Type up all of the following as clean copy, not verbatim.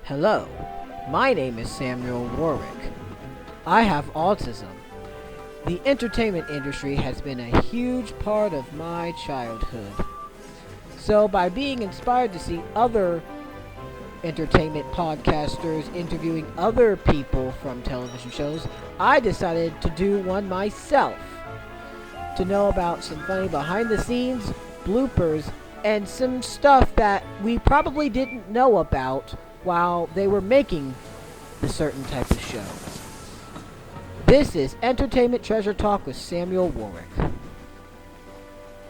Hello, my name is Samuel Warwick. I have autism. The entertainment industry has been a huge part of my childhood. So, by being inspired to see other entertainment podcasters interviewing other people from television shows, I decided to do one myself. To know about some funny behind the scenes, bloopers, and some stuff that we probably didn't know about while they were making the certain type of show. This is Entertainment Treasure Talk with Samuel Warwick.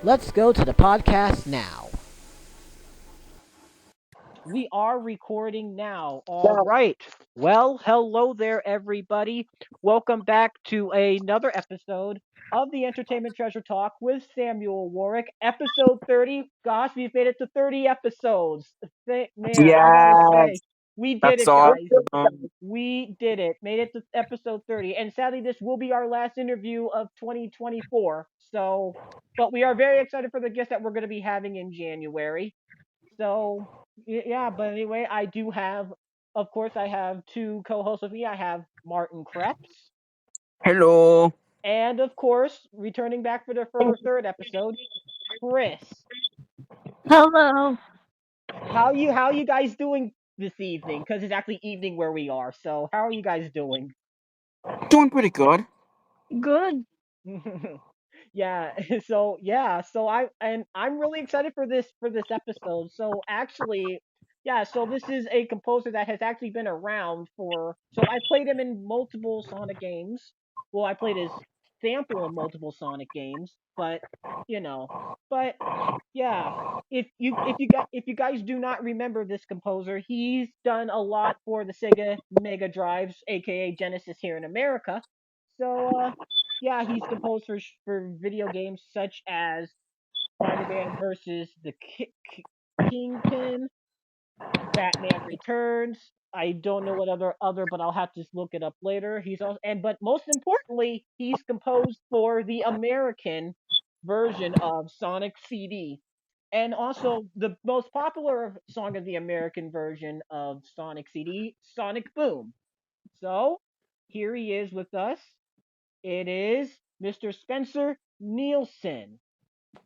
Let's go to the podcast now. We are recording now. All right. Well, hello there, everybody. Welcome back to another episode of the Entertainment Treasure Talk with Samuel Warwick. Episode 30. Gosh, we've made it to 30 episodes. Man, I gotta say, we did That's it, guys. awesome. We did it. Made it to episode 30. And sadly, this will be our last interview of 2024. So, but we are very excited for the guest that we're going to be having in January. So, yeah, but anyway, of course, I have two co-hosts with me. I have Martin Kreps, Hello. and of course, returning back for the third episode, Chris. Hello. How you guys doing this evening? Because it's actually evening where we are. So, how are you guys doing? Doing pretty good. Good. Yeah, I'm really excited for this episode. So actually, yeah, so this is a composer that has actually been around for, so I played him in multiple Sonic games. Well, I played his sample in multiple Sonic games, but you know, but yeah, if you guys do not remember this composer, he's done a lot for the Sega Mega Drives, aka Genesis here in America. So yeah, he's composed for video games such as Spider-Man versus the Kingpin, Batman Returns. I don't know what other, but I'll have to look it up later. He's also, but most importantly, he's composed for the American version of Sonic CD, and also the most popular song of the American version of Sonic CD, Sonic Boom. So here he is with us. It is Mr. Spencer Nielsen.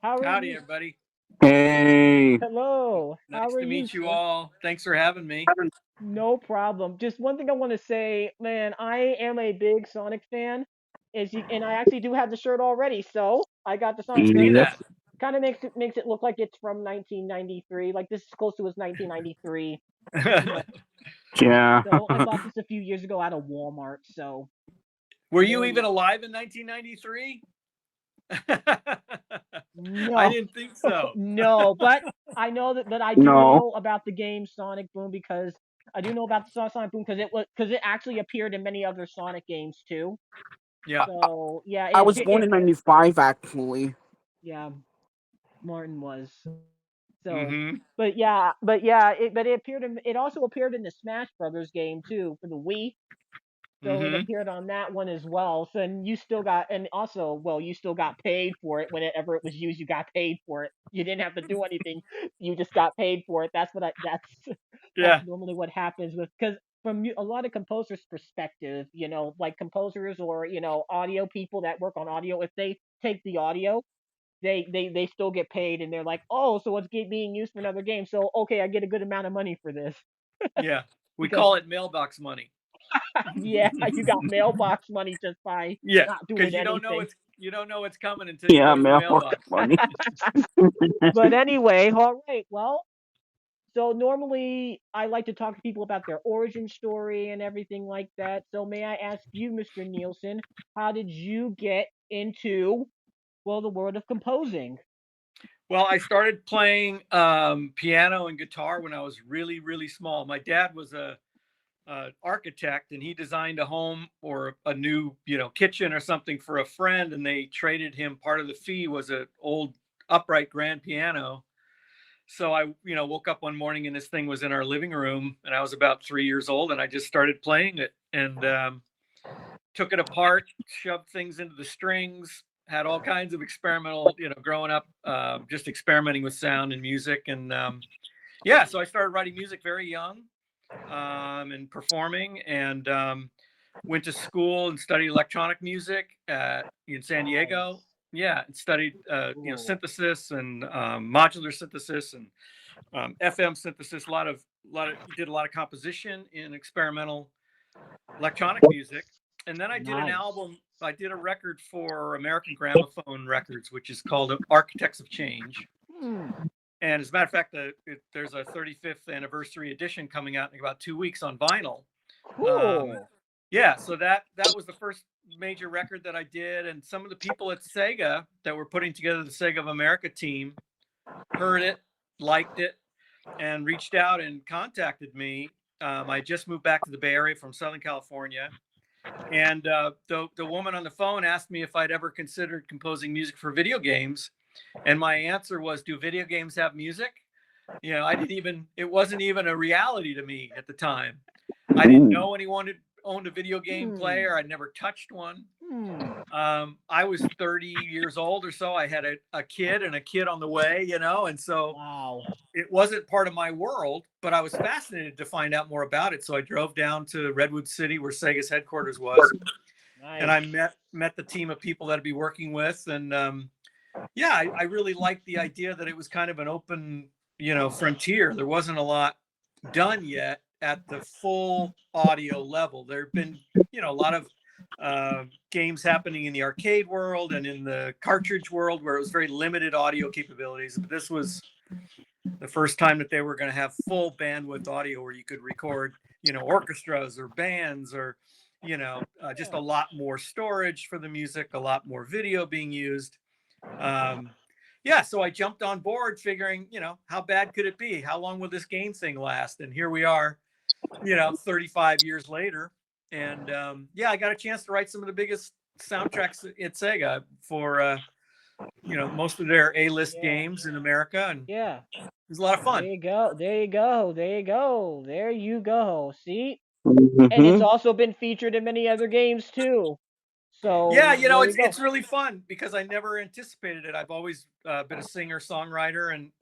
How are Howdy, you? everybody. Hey. Hello. How Nice are to you, meet you sir? all. Thanks for having me. No problem. Just one thing I want to say, man, I am a big Sonic fan. And I actually do have the shirt already, so I got the Sonic shirt, See Yep. which that? kind of makes it look like it's from 1993. Like this is close to his 1993. Yeah. So I bought this a few years ago out of Walmart. So Were you very even alive in 1993? I no, didn't think so. no, but I know that I do No. know about the game Sonic Boom because I do know about the Sonic Boom because it actually appeared in many other Sonic games too. Yeah. So yeah, I was born in 95, actually. yeah, Martin was. So, Mm-hmm. but it appeared in it also appeared in the Smash Brothers game too for the Wii. So it Mm-hmm. appeared on that one as well. So and you still got and also well you still got paid for it whenever it was used. You got paid for it. You didn't have to do anything. You just got paid for it. That's Yeah. normally what happens with because from a lot of composers' perspective, like composers or audio people that work on audio, if they take the audio they still get paid and they're like, oh, so it's being used for another game. So okay, I get a good amount of money for this Yeah. We because call it mailbox money. yeah, you got mailbox money just by Yeah, not because doing anything. you don't know it's coming until you Yeah, go to the mailbox mailbox. money. But anyway, all right. Well, so normally I like to talk to people about their origin story and everything like that. So may I ask you, Mr. Nielsen, how did you get into the world of composing? Well, I started playing piano and guitar when I was really, really small. My dad was a architect, and he designed a home or a new kitchen or something for a friend, and they traded him. Part of the fee was an old upright grand piano. So I woke up one morning and this thing was in our living room, and I was about 3 years old, and I just started playing it and took it apart, shoved things into the strings, had all kinds of experimental, growing up, just experimenting with sound and music. And yeah, so I started writing music very young. and performing, and went to school and studied electronic music in San Diego. Yeah, and studied Cool. synthesis and modular synthesis and FM synthesis. Did a lot of composition in experimental electronic music. And then I did an Nice. album. I did a record for American Gramophone Records, which is called Architects of Change. Hmm. And as a matter of fact, there's a 35th anniversary edition coming out in about 2 weeks on vinyl. Cool. Yeah, so that was the first major record that I did, and some of the people at Sega that were putting together the Sega of America team heard it, liked it, and reached out and contacted me. I just moved back to the Bay Area from Southern California, and the woman on the phone asked me if I'd ever considered composing music for video games, and my answer was, "Do video games have music?" It wasn't even a reality to me at the time. I didn't know anyone owned a video game player. I'd never touched one. I was 30 years old or so. I had a kid and a kid on the way, and so Wow. it wasn't part of my world, but I was fascinated to find out more about it. So I drove down to Redwood City, where Sega's headquarters was, Nice. and I met the team of people that I'd be working with. And I really liked the idea that it was kind of an open, frontier. There wasn't a lot done yet at the full audio level. There have been, a lot of games happening in the arcade world and in the cartridge world where it was very limited audio capabilities. But this was the first time that they were going to have full bandwidth audio where you could record, orchestras or bands or, just a lot more storage for the music, a lot more video being used. So I jumped on board figuring, how bad could it be? How long will this game thing last? And here we are, 35 years later. And I got a chance to write some of the biggest soundtracks at Sega for, most of their A-list games in America. And Yeah. it was a lot of fun. There you go. There you go. There you go. There you go. See? Mhm. And it's also been featured in many other games too. So Yeah, there you go. it's really fun because I never anticipated it. I've always been a singer songwriter and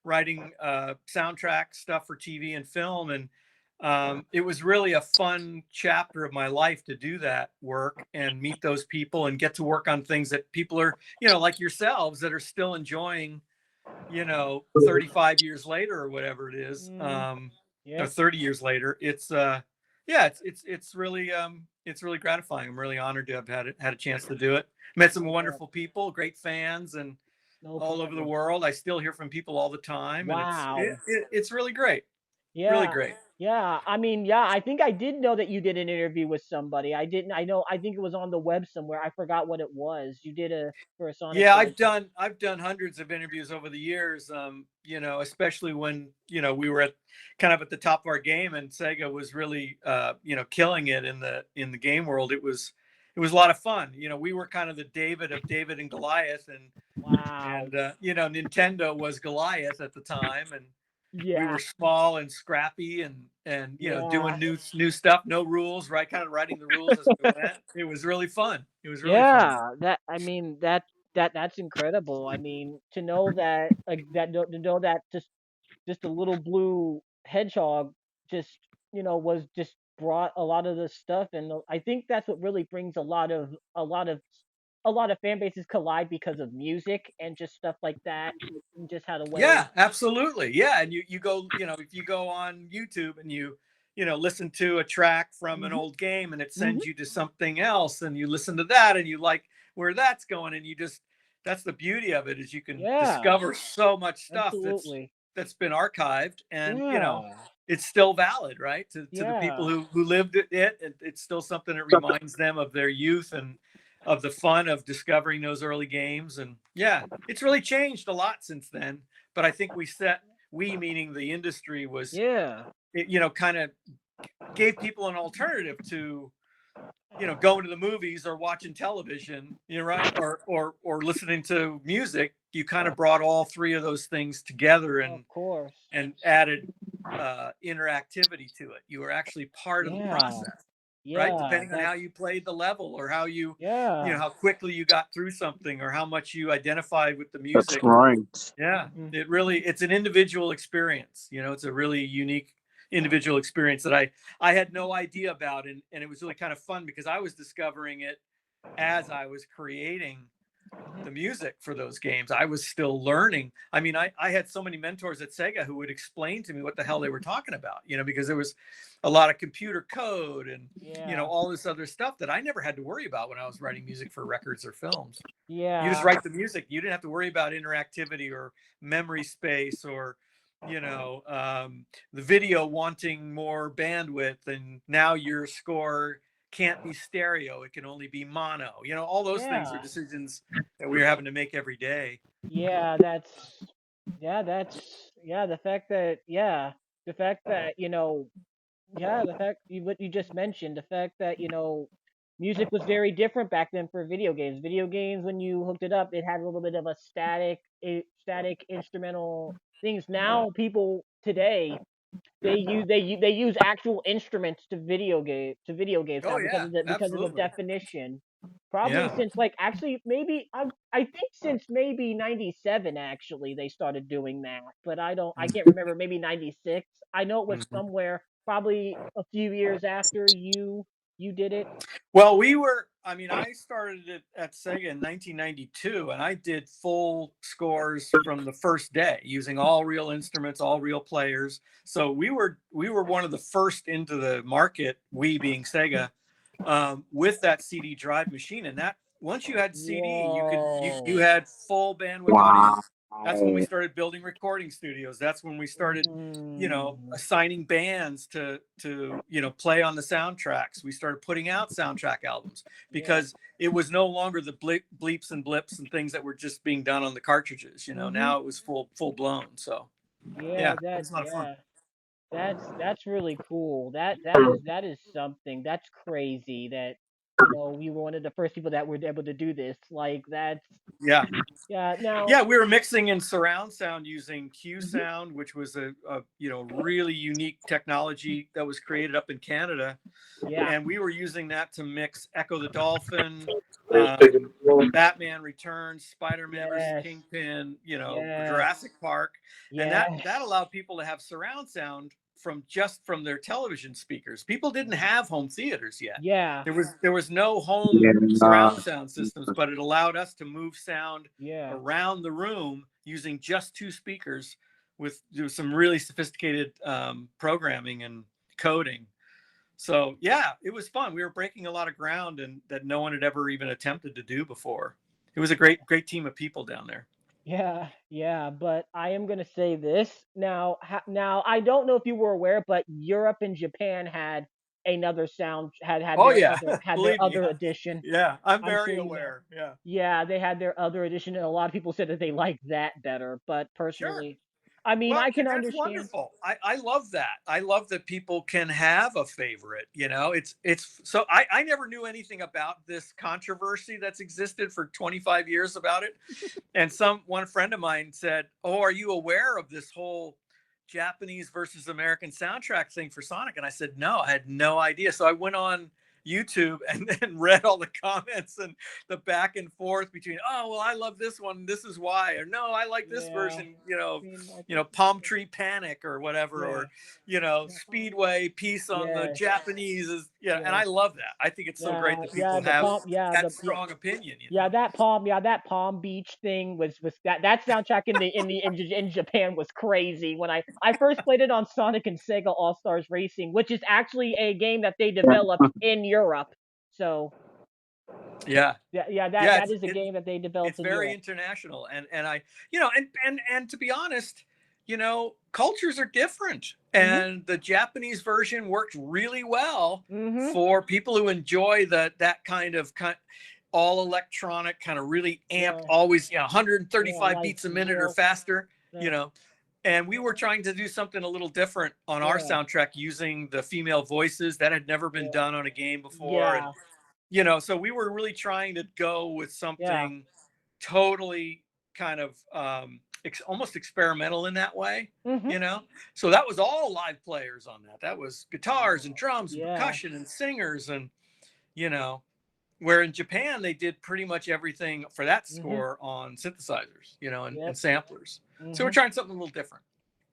writing soundtrack stuff for TV and film, and it was really a fun chapter of my life to do that work and meet those people and get to work on things that people are, like yourselves, that are still enjoying, 35 years later or whatever it is, or 30 years later. It's it's really gratifying. I'm really honored to have had a chance to do it. Met some wonderful people, great fans, and all over the world. I still hear from people all the time. Wow. And it's really great. Yeah. Really great. Yeah. I mean, yeah, I think I did know that you did an interview with somebody. I didn't. I think it was on the web somewhere. I forgot what it was. You did for a Sonic. Yeah, game. I've done hundreds of interviews over the years. Especially when we were kind of at the top of our game, and Sega was really killing it in the game world. It was a lot of fun. We were kind of the David of David and Goliath, and Wow. and Nintendo was Goliath at the time, and Yeah. we were small and scrappy and doing new stuff, no rules, right? Kind of writing the rules as we went. It was really fun. It was really fun. That's incredible. I mean, to know that to know that just a little blue hedgehog just was just brought a lot of this stuff, and I think that's what really brings a lot of fan bases collide because of music and just stuff like that, and just how the way. Yeah, absolutely. Yeah, and you go, if you go on YouTube and you listen to a track from an old game and it sends you to something else, and you listen to that and you like where that's going, and that's the beauty of it, is you can discover so much stuff that's been archived, and it's still valid, right? To the people who lived it, it's still something that reminds them of their youth and of the fun of discovering those early games. And it's really changed a lot since then. But I think we meaning the industry was, kind of gave people an alternative to, going to the movies or watching television, right? Or listening to music. You kind of brought all three of those things together and, of course, and added interactivity to it. You were actually part of the process. Right, depending on how you played the level, or how you how quickly you got through something, or how much you identified with the music. That's right. It's an individual experience. It's a really unique individual experience that I had no idea about. And it was really kind of fun because I was discovering it as I was creating the music for those games. I was still learning. I mean, I had so many mentors at Sega who would explain to me what the hell they were talking about, because there was a lot of computer code and, Yeah. all this other stuff that I never had to worry about when I was writing music for records or films. You just Yeah. write the music. You didn't have to worry about interactivity or memory space or, the video wanting more bandwidth. And now your score can't be stereo. It can only be mono. All those things are Yeah. decisions that we're having to make every day. Yeah, the fact that the fact what you just mentioned, the fact that music was very different back then for video games. Video games, when you hooked it up, it had a little bit of a static instrumental things. Now people today they use actual instruments to video games Oh now yeah, because of the absolutely. definition. Probably Yeah. since like actually maybe I think since maybe 97 actually they started doing that, but I can't remember, maybe 96. I know it was Mhm. somewhere probably a few years after you did it. Well, I started it at Sega in 1992, and I did full scores from the first day using all real instruments, all real players. So we were one of the first into the market, we being Sega, with that CD drive machine. And that once you had CD, you Whoa. had full bandwidth audio. Wow. That's when we started building recording studios. That's when we started Mm, assigning bands to play on the soundtracks. We started putting out soundtrack albums yeah. because it was no longer the bleeps and blips and things that were just being done on the cartridges. Mhm. Now it was full blown. So Yeah, yeah, it was a lot of fun. That's really cool. That is something. That's crazy that we were one of the first people that were able to do this. Like that's Yeah. yeah. Now, Yeah, we were mixing in surround sound using Q mhm, sound, which was a really unique technology that was created up in Canada. yeah. And we were using that to mix Echo the Dolphin, Batman Returns, Spider-Man versus Yes. Kingpin, Yes. Jurassic Park, and that Yes. allowed people to have surround sound from their television speakers. People didn't have home theaters yet. Yeah. There was no home Yeah. surround sound systems, but it allowed us to move sound Yeah. around the room using just two speakers with some really sophisticated programming and coding. So yeah, it was fun. We were breaking a lot of ground and that no one had ever even attempted to do before. It was a great team of people down there. Yeah, yeah, but I am gonna say this now. Now I don't know if you were aware, but Europe and Japan had another sound Oh yeah, had their believe me. other edition. Yeah, I'm I'm very sure you know. aware. Yeah, Yeah, they had their other edition, and a lot of people said that they liked that better. But sure. personally, I mean, Well, I can and that's understand. wonderful. I love that. I love that people can have a favorite. It's so I never knew anything about this controversy that's existed for 25 years about it. And one friend of mine said, "Oh, are you aware of this whole Japanese versus American soundtrack thing for Sonic?" And I said, "No, I had no idea." So I went on YouTube and then read all the comments and the back and forth between, "Oh, well, I love this one. This is why," or "No, I like this Yeah, version." seemed like it. Palm Tree Panic or whatever, Yeah, or yeah, Speedway Peace on the yes, Japanese is, and yes, I love that. I think it's so great yeah, that yeah. people The have palm, that strong opinion. yeah, that Palm Beach thing was that soundtrack in Japan was crazy. When I first played it on Sonic and Sega All Stars Racing, which is actually a game that they developed in Europe. So Yeah. yeah, Yeah, that is a game that they it's developed in very Europe. international, and I and to be honest, cultures are different, Mhm. and the Japanese version worked really well Mhm. for people who enjoy that kind of all electronic, kind of really amped, Yeah. always Yeah. 135 Like beats a minute or real. faster you Yeah. know and we were trying to do something a little different on our Yeah. soundtrack using the female voices that had never been Yeah. done on a game before. And Yeah. so we were really trying to go with Yeah. something totally kind of almost experimental in that way, Mhm. you know. So that was all live players on that. That was guitars and drums and Yeah. percussion and singers, and you know, where in Japan they did pretty much everything for that Mhm. score on synthesizers, and Yep. samplers. So we're Mhm. trying something a little different.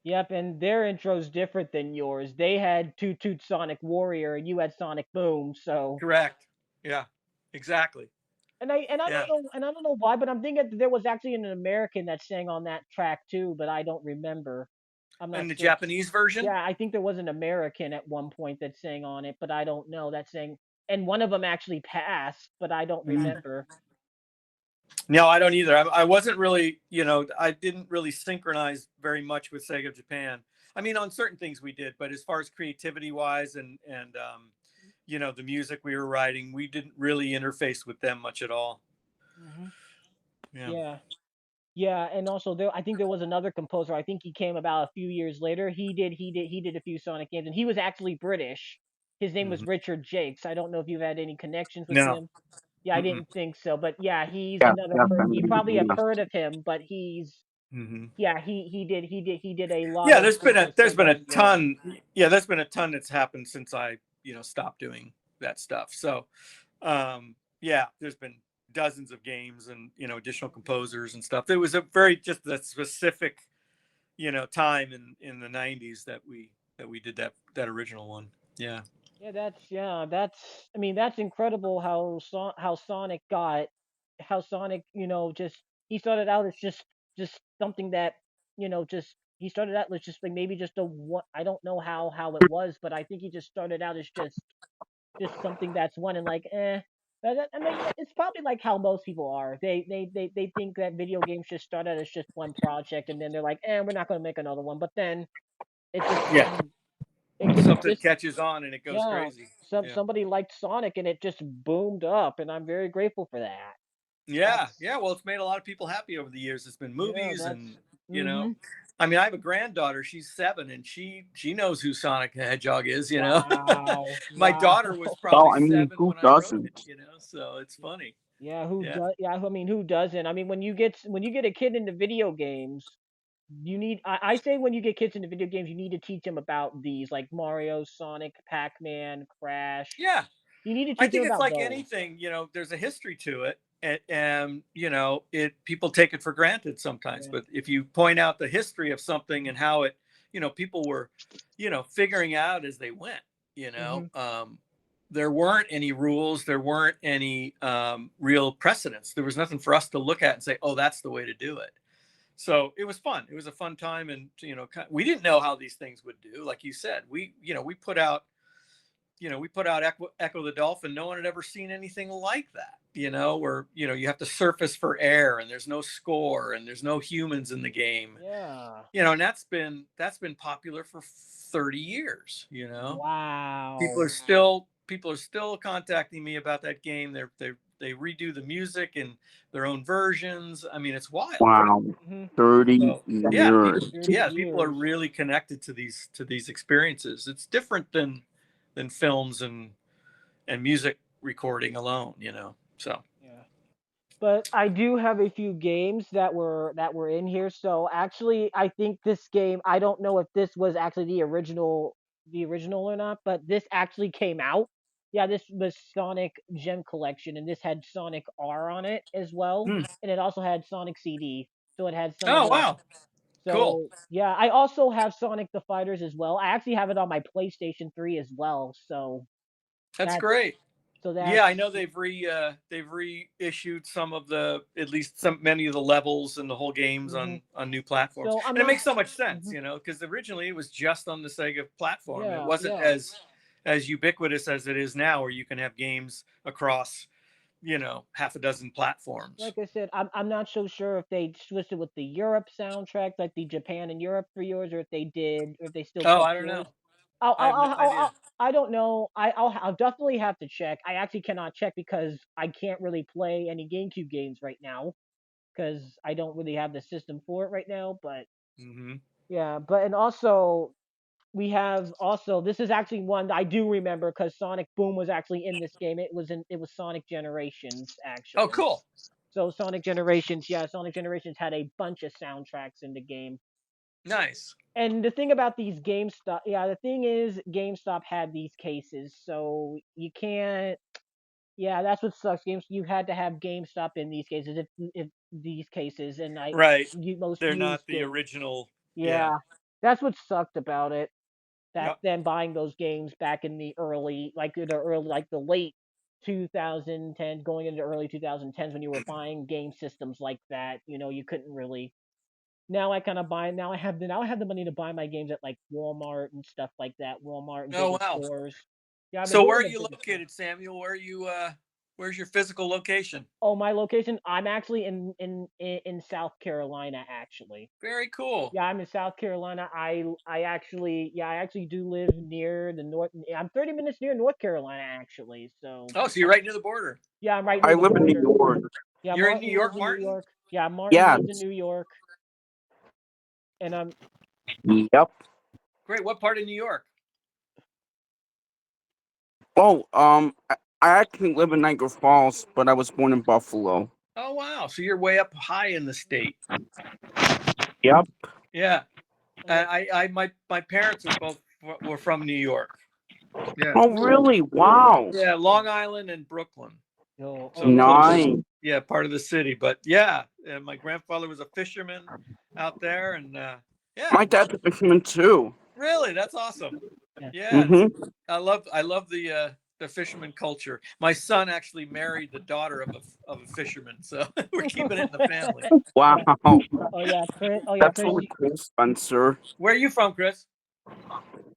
Yep, and their intro's different than yours. They had Toot Toot Sonic Warrior, and you had Sonic Boom. So, Correct. Yeah. Exactly. and I Yeah. don't know, why, but I'm thinking that there was actually an American that sang on that track too, but I don't remember. I'm not And the sure. Japanese version. Yeah, I think there was an American at one point that sang on it, but I don't know that sang. And one of them actually passed, but I don't Mm. remember. No, I don't either. I wasn't really, I didn't really synchronize very much with Sega Japan. I mean, on certain things we did, but as far as creativity wise and the music we were writing, we didn't really interface with them much at all. Hmm. Yeah. Yeah. Yeah, and also I think there was another composer. I think he came about a few years later. He did a few Sonic games, and he was actually British. His name was Hmm. Richard Jakes. I don't know if you've had any connections with No. him. Yeah, I Mm-mm. didn't think so, but yeah, he's Yeah, another yeah, person. You probably have family. heard of him, but Hmm. yeah, he did a lot Yeah, of work with there's been Sega a in Europe. ton. Yeah, there's been a ton that's happened since I stopped doing that stuff. So yeah, there's been dozens of games and additional composers and stuff. It was a very just a specific time in the 90s that we did that original one. Yeah. That's I mean that's incredible how Sonic got how Sonic just he started out as just something that just he started out as just like maybe just a one. I don't know how it was, but I think he just started out as just something that's one and like I mean it's probably like how most people are. They think that video games just start out as just one project, and then they're like we're not going to make another one, but then it just Yeah. it could Something just catches on and it goes yeah, crazy. Yeah. somebody liked Sonic and it just boomed up, and I'm very grateful for that. Yeah, That's yeah. Well, it's made a lot of people happy over the years. It's been yeah, movies, that's and you know, mhm. I mean, I have a granddaughter. She's 7, and she knows who Sonic the Hedgehog is. Wow, My wow. daughter was Well, probably I mean, 7 who when I wrote it. doesn't? So it's funny. Yeah, who Yeah. does? Yeah, I mean, who doesn't? I mean, when you get a kid into video games, I say when you get kids into video games, you need to teach them about these like Mario, Sonic, Pac-Man, Crash. Yeah. You need to I teach them think it's about like those. anything. There's a history to it, and it people take it for granted sometimes. Yeah. But if you point out the history of something and how it, people were, figuring out as they went, you know, Mhm. um, there weren't any rules, there weren't any real precedents. There was nothing for us to look at and say, oh, that's the way to do it. So it was fun. It was a fun time, and we didn't know how these things would do. Like you said, we put out Echo the Dolphin. No one had ever seen anything like that, where, you have to surface for air and there's no score and there's no humans in the game, Yeah. and that's been popular for 30 years. People Wow. are still contacting me about that game. They redo the music and their own versions. I mean, it's wild. Wow, Mhm. 30 So yeah, years. people 30 yeah, people are years. really connected to these experiences. It's different than films and music recording alone. So Yeah. But I do have a few games that were in here. So actually, I think this game. I don't know if this was actually the original or not, but this actually came out. Yeah, this was Sonic Gem Collection, and this had Sonic R on it as well, hmm. and it also had Sonic CD. So it had some of Oh the. wow, cool. So yeah, I also have Sonic the Fighters as well. I actually have it on my PlayStation 3 as well. So That's that's great. so Yeah, that's I know they've reissued some of the at least some many of the levels and the whole games hmm on new platforms, so I'm and it not. makes so much sense, Mhm. because originally it was just on the Sega platform. It Yeah, wasn't yeah. as ubiquitous as it is now, where you can have games across half a dozen platforms. Like I said, I'm not so sure if they switched it with the Europe soundtrack, like the Japan and Europe for yours, or if they did, or if they still Oh, kept I don't yours. know. I'll, I I'll, have no I'll, I'll, idea. I'll I don't know. I'll definitely have to check. I actually cannot check because I can't really play any GameCube games right now because I don't really have the system for it right now. But Hmm. yeah, and also we have also this is actually one that I do remember because Sonic Boom was actually in this game. It was Sonic Generations Oh, actually. cool. So Sonic Generations, yeah, Sonic Generations had a bunch of soundtracks in the game. Nice. And the thing about these GameStop, yeah, the thing is GameStop had these cases, so you can't. Yeah, that's what sucks. Games you had to have GameStop in these cases if these cases, and Right. most They're not used the didn't. original. Yeah. Yeah, That's what sucked about it. Back Yep. then, buying those games back in the early, like the late 2010, going into early 2010s, when you were buying game systems like that, you couldn't really. Now I kind of buy. Now I have the money to buy my games at like Walmart and stuff like that. Walmart and Oh bigger wow. stores. Yeah, I've been So where going are to you bigger stores. located, Samuel? Where are you? Where's your physical location? Oh, my location. I'm actually in South Carolina, actually. Very cool. Yeah, I'm in South Carolina. I actually do live near the north. I'm 30 minutes near North Carolina, actually. So Oh, so you're right near the border. yeah, I'm right I near the live in New border. York. Yeah, You're in New Martin lives York, in New Martin? York. Yeah, Martin Yeah. lives in New York, and I'm. Yep. Great. What part of New York? Oh, I actually live in Niagara Falls, but I was born in Buffalo. Oh wow. So you're way up high in the state. Yep. Yeah. Oh, My parents are both were from New York. Yeah. Oh, really? really? Wow. Yeah, Long Island and Brooklyn. So Oh, close. Nice. Yeah, part of the city. But yeah, my grandfather was a fisherman out there, and yeah, My dad's a fisherman too. really, that's awesome. yeah. Yeah, Mm-hmm. I love the fisherman culture. My son actually married the daughter of a fisherman, so we're keeping it in the family. Wow. Yeah. Oh yeah, Chris. Oh yeah, That's Chris. really cool, Spencer. Where are you from, Chris?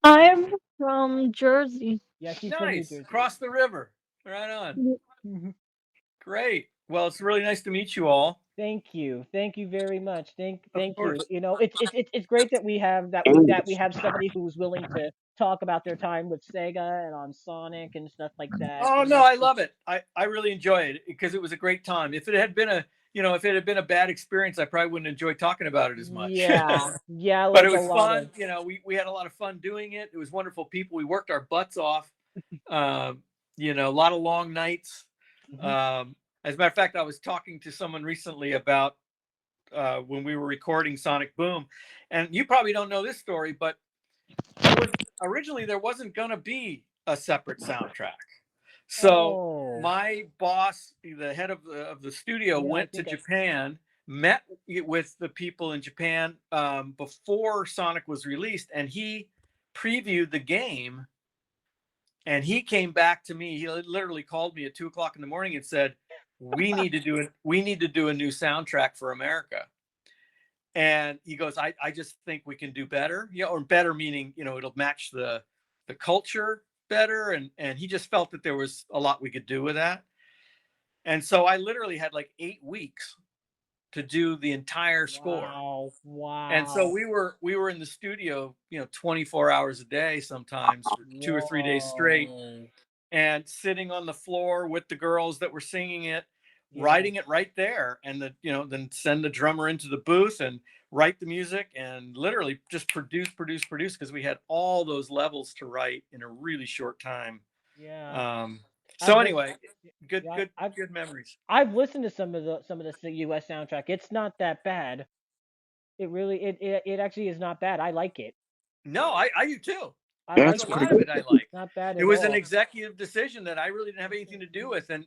I'm from Jersey. Yeah, she's from New Nice, Jersey. across the river. Right on. Mhm. Great. Well, it's really nice to meet you all. Thank you very much. Of Thank you. course. It's great that we have that we Thanks. have somebody who's willing to talk about their time with Sega and on Sonic and stuff like that. Oh no, I love it. I really enjoy it because it was a great time. If it had been if it had been a bad experience, I probably wouldn't enjoy talking about it as much. Yeah, But it like a was lot fun. of. We had a lot of fun doing it. It was wonderful people. We worked our butts off. Um, a lot of long nights. Mhm. As a matter of fact, I was talking to someone recently about when we were recording Sonic Boom, and you probably don't know this story, but originally there wasn't going to be a separate soundtrack. So Oh, my boss, the head of the studio, yeah, I went to think I. Japan, met with the people in Japan before Sonic was released, and he previewed the game. And he came back to me. He literally called me at 2 o'clock in the morning and said, "We need to do it. We need to do a new soundtrack for America." And he goes, I just think we can do better, or better meaning, it'll match the culture better. And he just felt that there was a lot we could do with that. And so I literally had like 8 weeks to do the entire score. Wow, And so wow, we were in the studio, 24 hours a day, sometimes for 2 or 3 days straight, whoa, and sitting on the floor with the girls that were singing it, yeah, writing it right there, and then send the drummer into the booth and write the music and literally just produce because we had all those levels to write in a really short time. yeah. Um, I've so li- anyway, good yeah, good good memories. I've listened to some of the U.S. soundtrack. It's not that bad. It actually is not bad. I like it. No, I do too. I Yeah, There's like it's a it. pretty lot of it good. I like. Not bad It at was an all. executive decision that I really didn't have anything to do with, and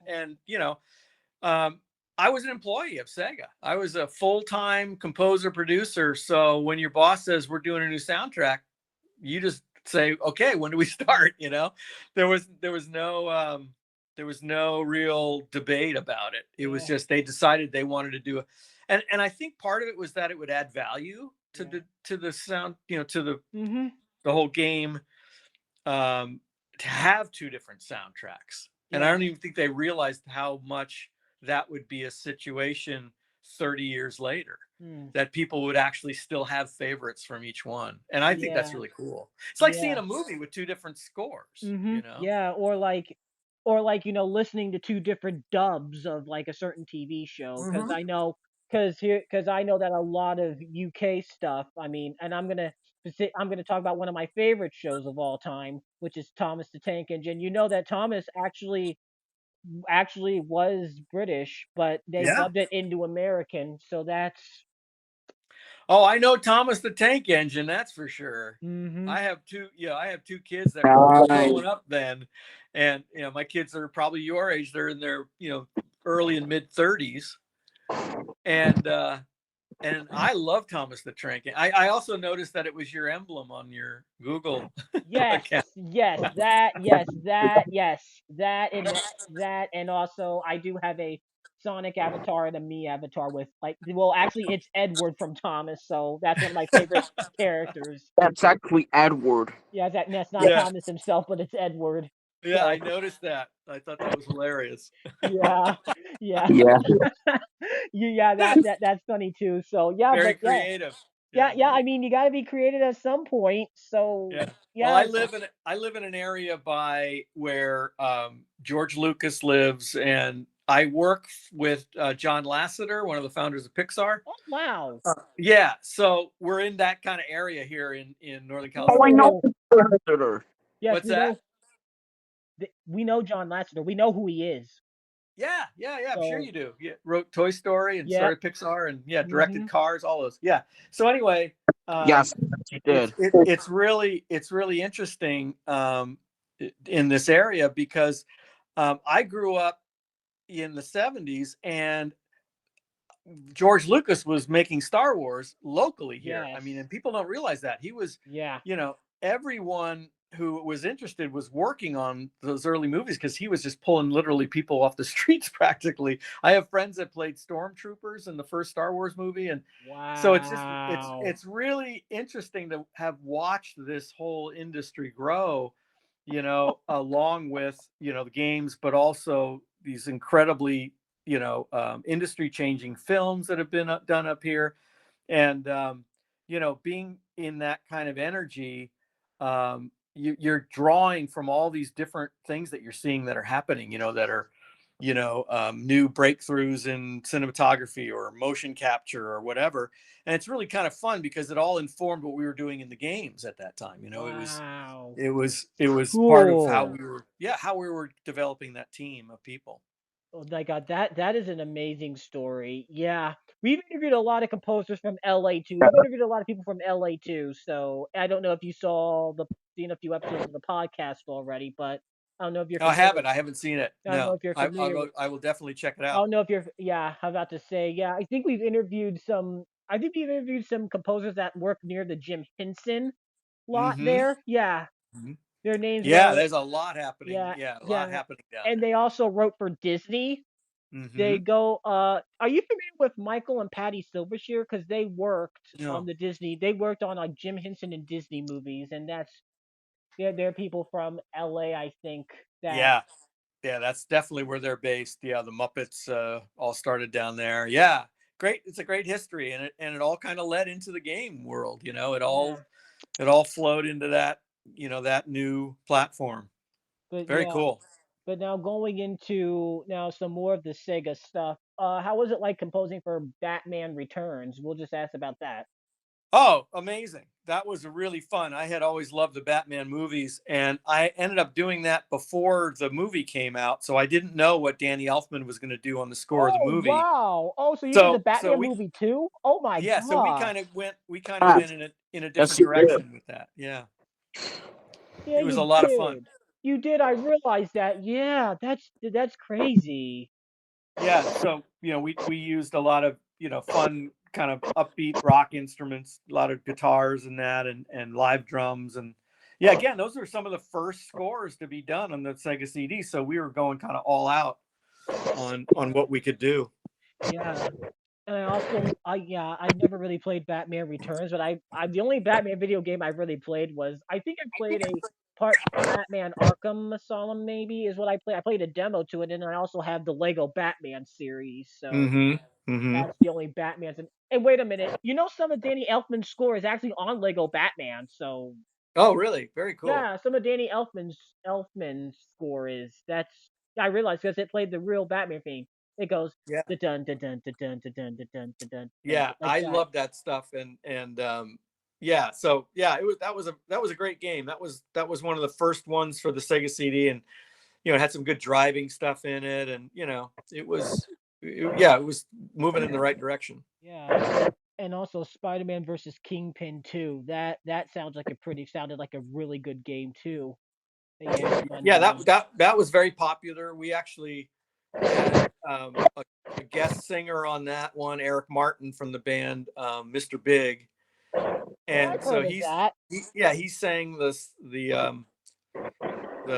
um, I was an employee of Sega. I was a full-time composer producer. So when your boss says we're doing a new soundtrack, you just say, okay, when do we start? There was no real debate about it. It was Yeah, just they decided they wanted to do it, and I think part of it was that it would add value to yeah. the sound, to Mhm. the whole game, um, to have two different soundtracks. And I Yeah. don't even think they realized how much that would be a situation 30 years later, Hmm. that people would actually still have favorites from each one. And I think that's Yeah. really cool. It's like seeing Yeah. a movie with two different scores, Mhm. Yeah. Or like listening to two different dubs of like a certain TV show, because Mm-hmm. I know that a lot of UK stuff. I mean, and I'm gonna talk about one of my favorite shows of all time, which is Thomas the Tank Engine. You know that Thomas actually was British, but they Yeah. dubbed it into American, so that's. Oh, I know Thomas the Tank Engine, that's for sure. Mhm. I have two kids that were Nice. growing up then, and my kids are probably your age. They're in their early and mid 30s, and And I love Thomas the Tank. I also noticed that it was your emblem on your Google Yes, account. yes, that, and also I do have a Sonic avatar and a me avatar with like, well, actually it's Edward from Thomas, so that's one of my favorite characters. That's actually Edward. Yeah, that's not Yeah, Thomas himself, but it's Edward. yeah, So I noticed that. I thought that was hilarious. yeah, yeah, Yeah. yeah, that's funny too. So yeah, Very but yeah, creative. yeah, Yeah, yeah. I mean, you got to be creative at some point. So yeah. Well, yeah, I live in an area by where George Lucas lives, and I work with John Lasseter, one of the founders of Pixar. oh wow, Yeah, so we're in that kind of area here in Northern Oh, I know California. cool. the visitor. Yes, What's that? we know John Lasseter. We know who he is. Yeah, yeah, yeah. I'm sure So you do. Yeah, wrote Toy Story and yeah, started Pixar, and yeah, directed hmm Cars, all those. Yeah. So anyway, Yes, he did. it's really interesting in this area because I grew up in the 70s, and George Lucas was making Star Wars locally here. I yes, mean, and people don't realize that he was, yeah, you know, everyone who was interested was working on those early movies because he was just pulling literally people off the streets practically. I have friends that played stormtroopers in the first Star Wars movie, and so wow, it's really interesting to have watched this whole industry grow, you know, along with, you know, the games, but also these incredibly, you know, industry changing films that have been done up here. And, you know, being in that kind of energy, you're drawing from all these different things that you're seeing that are happening, you know, that are, you know, new breakthroughs in cinematography or motion capture or whatever. And it's really kind of fun because it all informed what we were doing in the games at that time. You know, wow, it was part of how cool. we were, yeah, how we were developing that team of people. Oh my God, that is an amazing story. Yeah, we've interviewed a lot of composers from LA too. We've interviewed a lot of people from LA too. So I don't know if you seen a few episodes of the podcast already, but I don't know if you're Oh, I familiar. haven't. I haven't seen it. I don't know No, if you're familiar with. I will definitely check it I out. don't know if you're. Yeah, I'm about to say. Yeah, I think we've interviewed some. I think we've interviewed some composers that work near the Jim Henson lot Mm-hmm. there. Yeah, Hmm. their names Yeah, were. there's a lot happening. Yeah, Yeah, a lot yeah, happening down and they also wrote for Disney. there. They Mm-hmm. go. Are you familiar with Michael and Patty Silvershire? Because they worked on No. the Disney. They worked on like Jim Henson and Disney movies, and they're people from L.A. I think that. Yeah, yeah, that's definitely where they're based. Yeah, the Muppets all started down there. Yeah, great. It's a great history, and it all kind of led into the game world. You know, Yeah, it all flowed into that, you know, that new platform. but Very yeah, cool. but now going into now some more of the Sega stuff. How was it like composing for Batman Returns? We'll just ask about that. Oh, amazing. That was really fun. I had always loved the Batman movies, and I ended up doing that before the movie came out. So I didn't know what Danny Elfman was going to do on the score of the Oh movie. wow! Oh, so you did the So Batman we, movie too? Oh my yeah, so gosh! we kind of Ah, went in a yes, different he did. direction with that. Yeah. Yeah, It was a you lot of fun. did. You did. I realized that. Yeah, that's crazy. Yeah. So, you know, we used a lot of, you know, fun kind of upbeat rock instruments, a lot of guitars and that, and live drums. And yeah, again, those are some of the first scores to be done on the Sega CD. So we were going kind of all out on what we could do. Yeah. And I also, I never really played Batman Returns, but I the only Batman video game I really played was I think I played a part Batman Arkham Asylum maybe is what I played. I played a demo to it, and I also have the Lego Batman series. So Mm-hmm. Mm-hmm. that's the only Batman's. And wait a minute, you know some of Danny Elfman's score is actually on Lego Batman. So Oh, really? Very cool. yeah, some of Danny Elfman's score is that's I realized because it played the real Batman theme. It goes Yeah. da dun da dun da dun da dun da dun da dun dun Yeah. like I that. love that stuff. And yeah, so yeah, that was a great game. That was one of the first ones for the Sega CD, and you know, it had some good driving stuff in it, and you know, yeah, it was moving in the right direction. Yeah, and also Spider-Man versus Kingpin 2. That sounded like a really good game too. That you had fun Yeah, doing. that was very popular. We actually and a guest singer on that one, Eric Martin from the band Mr. Big. Oh, And I've so heard of that. he sang the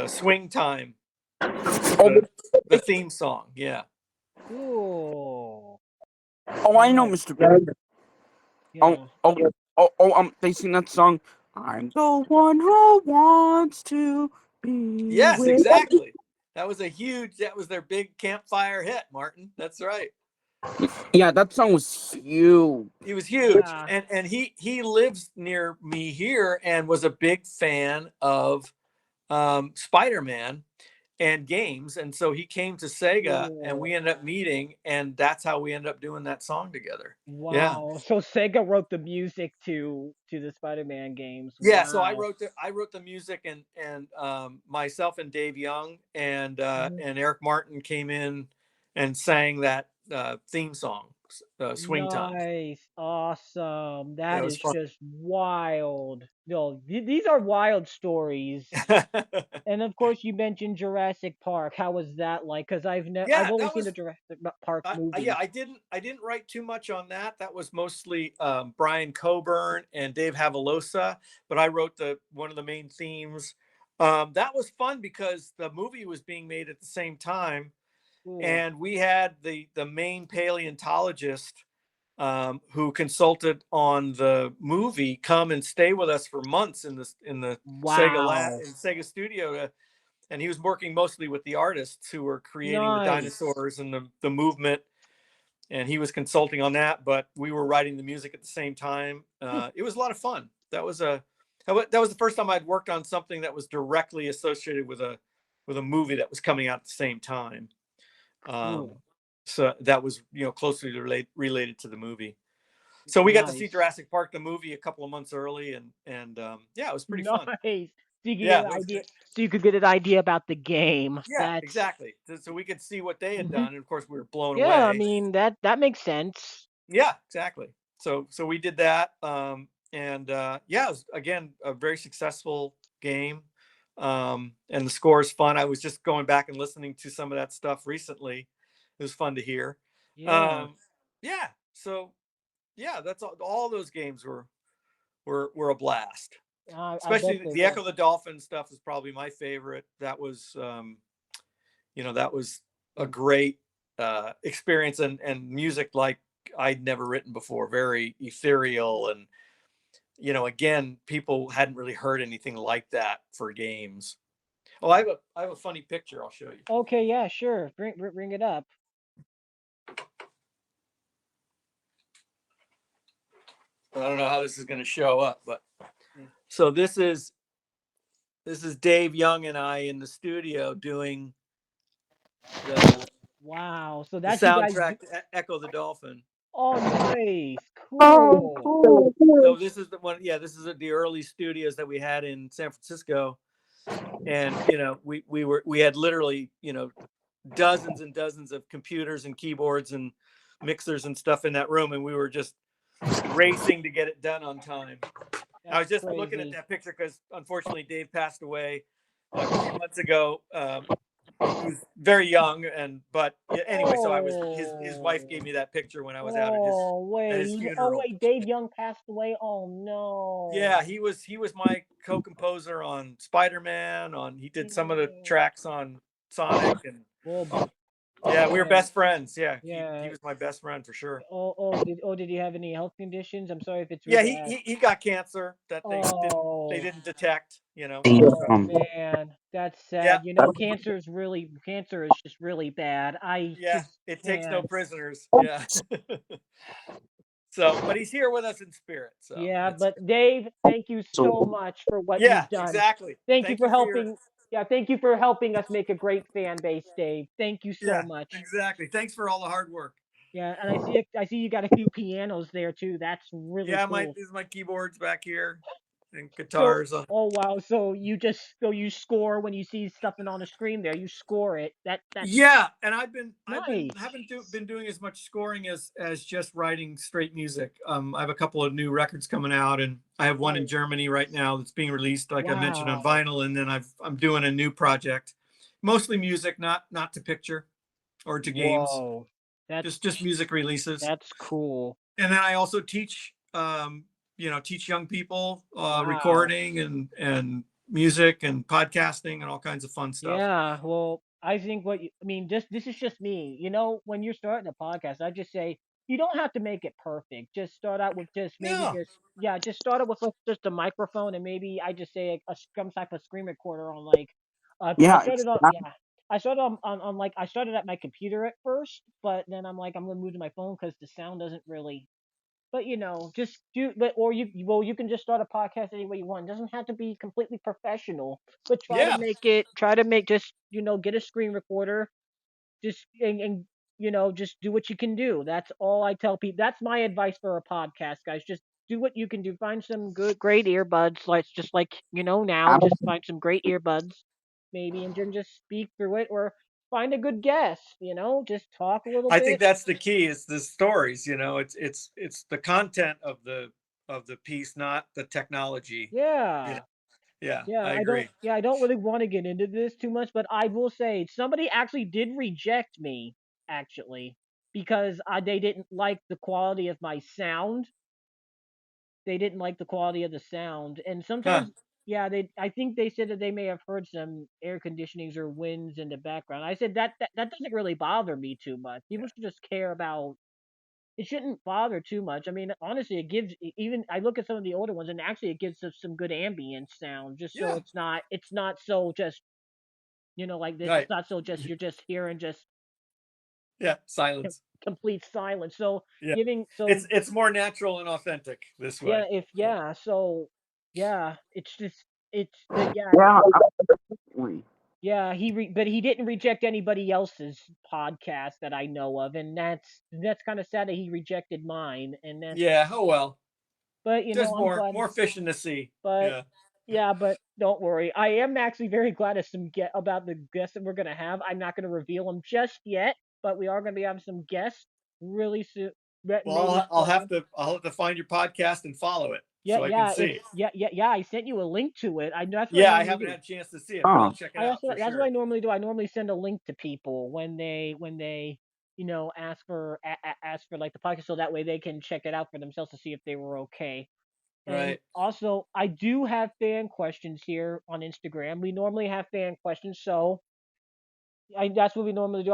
swing time, Oh, the theme song. Yeah. Ooh, oh, I know, nice. Mr. Big. Oh, Yeah. oh, they sing that song. I'm the one who wants to be Yes, with. exactly. That was their big campfire hit, Martin. That's right. Yeah, that song was huge. He was huge. Yeah. And he lives near me here and was a big fan of Spider-Man and games. And so he came to Sega and Cool. we ended up meeting, and that's how we ended up doing that song together. Yeah. Wow. So Sega wrote the music to the Spider-Man games. Yeah, so Wow. I wrote the music, and myself and Dave Young Mhm. and Eric Martin came in and sang that theme song, Swing Time. Nice. Awesome. Yeah, it That was is fun. just wild. No, these are wild stories. And of course, you mentioned Jurassic Park. How was that like? Because I've Yeah, only that seen the was Jurassic Park yeah, movies. I didn't write too much on that. That was mostly Brian Coburn and Dave Havalosa, but I wrote the one of the main themes. That was fun because the movie was being made at the same time, Cool. and we had the main paleontologist who consulted on the movie come and stay with us for months in the Wow. Sega studio, and he was working mostly with the artists who were creating the Nice. dinosaurs and the movement, and he was consulting on that, but we were writing the music at the same time. It was a lot of fun. That was the first time I'd worked on something that was directly associated with a movie that was coming out at the same time. Um, Cool. so that was closely related to the movie. So we got to see Nice. Jurassic Park the movie a couple of months early, and yeah, it was pretty fun. Nice. So you could get Yeah, an it was idea. good. So you could get an idea about the game. Yeah, That's. exactly. So we could see what they had Mhm. done, and of course we were blown Yeah. I away. mean that makes sense. Yeah, exactly. So we did that, and yeah, it was again a very successful game, and the score is fun. I was just going back and listening to some of that stuff recently. It was fun to hear. Yeah. Um, yeah, so yeah, that's all those games were a blast. I bet Especially they the were. Echo the Dolphin stuff is probably my favorite. That was a Mm. great experience, and music like I'd never written before, very ethereal, and again, people hadn't really heard anything like that for games. Oh, I have a funny picture I'll show you. Okay. Yeah. Sure. Bring it up. I don't know how this is going to show up, but Mm. so this is Dave Young and I in the studio doing the Wow. So the that's you guys. soundtrack to Echo the Dolphin. Oh, nice. Oh, Cool. cool. So this is the one. Yeah, this is the early studios that we had in San Francisco, and we had literally dozens and dozens of computers and keyboards and mixers and stuff in that room, and we were just racing to get it done on time. I That's was just looking at crazy. that picture because unfortunately Dave passed away a few months ago. He was very young, but yeah, anyway, so I was his wife gave Oh. me that picture when I was out Oh, at wait. his Oh, funeral. wait. Dave Young passed away. Oh, Yeah, no. he was my co-composer on Spider-Man. He did some of the Mm. tracks on Sonic, and Well, yeah, we were man. best friends. Yeah, he Yeah. was my best friend for sure. Did he have any health conditions? I'm sorry if it's Yeah, rude to ask. he got cancer that they Oh. didn't detect. Oh, So man. That's yeah, sad. Cancer is just really bad. I yeah, just it takes no can't. prisoners. Yeah. So, but he's here with us in spirit. So Yeah, that's but good. Dave, thank you So, so much for what Yeah, you've done. exactly. Thank you Thank for you for your helping. Yeah, thank you for helping us make a great fan base, Dave. Thank you so yeah, much. exactly. Thanks for all the hard work. Yeah, and I see you got a few pianos there too. That's really Yeah, cool. these are my keyboards back here and So, guitars. oh wow, so you score when you see something on the screen there, you score it. That's Yeah, and I've been nice. been doing as much scoring as just writing straight music. I have a couple of new records coming out, and I have one in Oh, Germany right now that's being released, like I mentioned, on wow. vinyl. And then I'm doing a new project, mostly music, not to picture. or to games. Whoa, that's Just music releases. that's cool. And then I also teach, teach young people Wow. recording and music and podcasting and all kinds of fun stuff. Yeah, well, I think I mean, this is just me. When you're starting a podcast, I just say you don't have to make it perfect. Just start out with just maybe No. just start out with just a microphone, and maybe I just say some type of screen recorder on like, because I Yeah, started on exactly. yeah. I started on like I started at my computer at first, but then I'm like I'm gonna move to my phone because the sound doesn't really. But just do. But or you can just start a podcast any way you want. It doesn't have to be completely professional, but Yeah. try to make just get a screen recorder, just and just do what you can do. That's all I tell people. That's my advice for a podcast, guys. Just do what you can do. Find some great earbuds, like just like now. Just find some great earbuds, maybe, and then just speak through it, or find a good guest. Just talk a little I think bit. that's the key is the stories, it's the content of the piece, not the technology. You know, Yeah. yeah, Yeah, I agree. I don't really want to get into this too much, but I will say somebody actually did reject me actually because they didn't like the quality of my sound. They didn't like the quality of the sound. And Huh. sometimes yeah, I think they said that they may have heard some air conditionings or winds in the background. I said that doesn't really bother me too much. People should just care about it shouldn't bother too much. I mean, honestly, it gives even I look at some of the older ones, and actually, it gives us some good ambient sound, just so Yeah. it's not so just like this. It's Right. not so just you're just hearing just Yeah. com- Silence. complete silence. So Yeah. giving It's more natural and authentic this yeah, way. if Yeah. yeah, so yeah, it's just it's the yeah Yeah, absolutely. yeah but he didn't reject anybody else's podcast that I know of, and that's kind of sad that he rejected mine, and that's Yeah. Oh well. but There's I'm more glad. fish in the sea. But Yeah. yeah, but don't worry. I am actually very glad of some get about the guests that we're gonna have. I'm not gonna reveal them just yet, but we are gonna be having some guests really soon. Well, Maybe starting. I'll have to find your podcast and follow it Yeah, so I can yeah. It's see. yeah. I sent you a link to it. That's what I Yeah, I normally haven't do. had a chance to see it, but I'll Huh. check it out for That's what I sure. normally do. I normally send a link to people when they ask for like the podcast, so that way they can check it out for themselves to see if they were okay. And Right. also, I do have fan questions here on Instagram. We normally have fan questions, so that's what we normally do.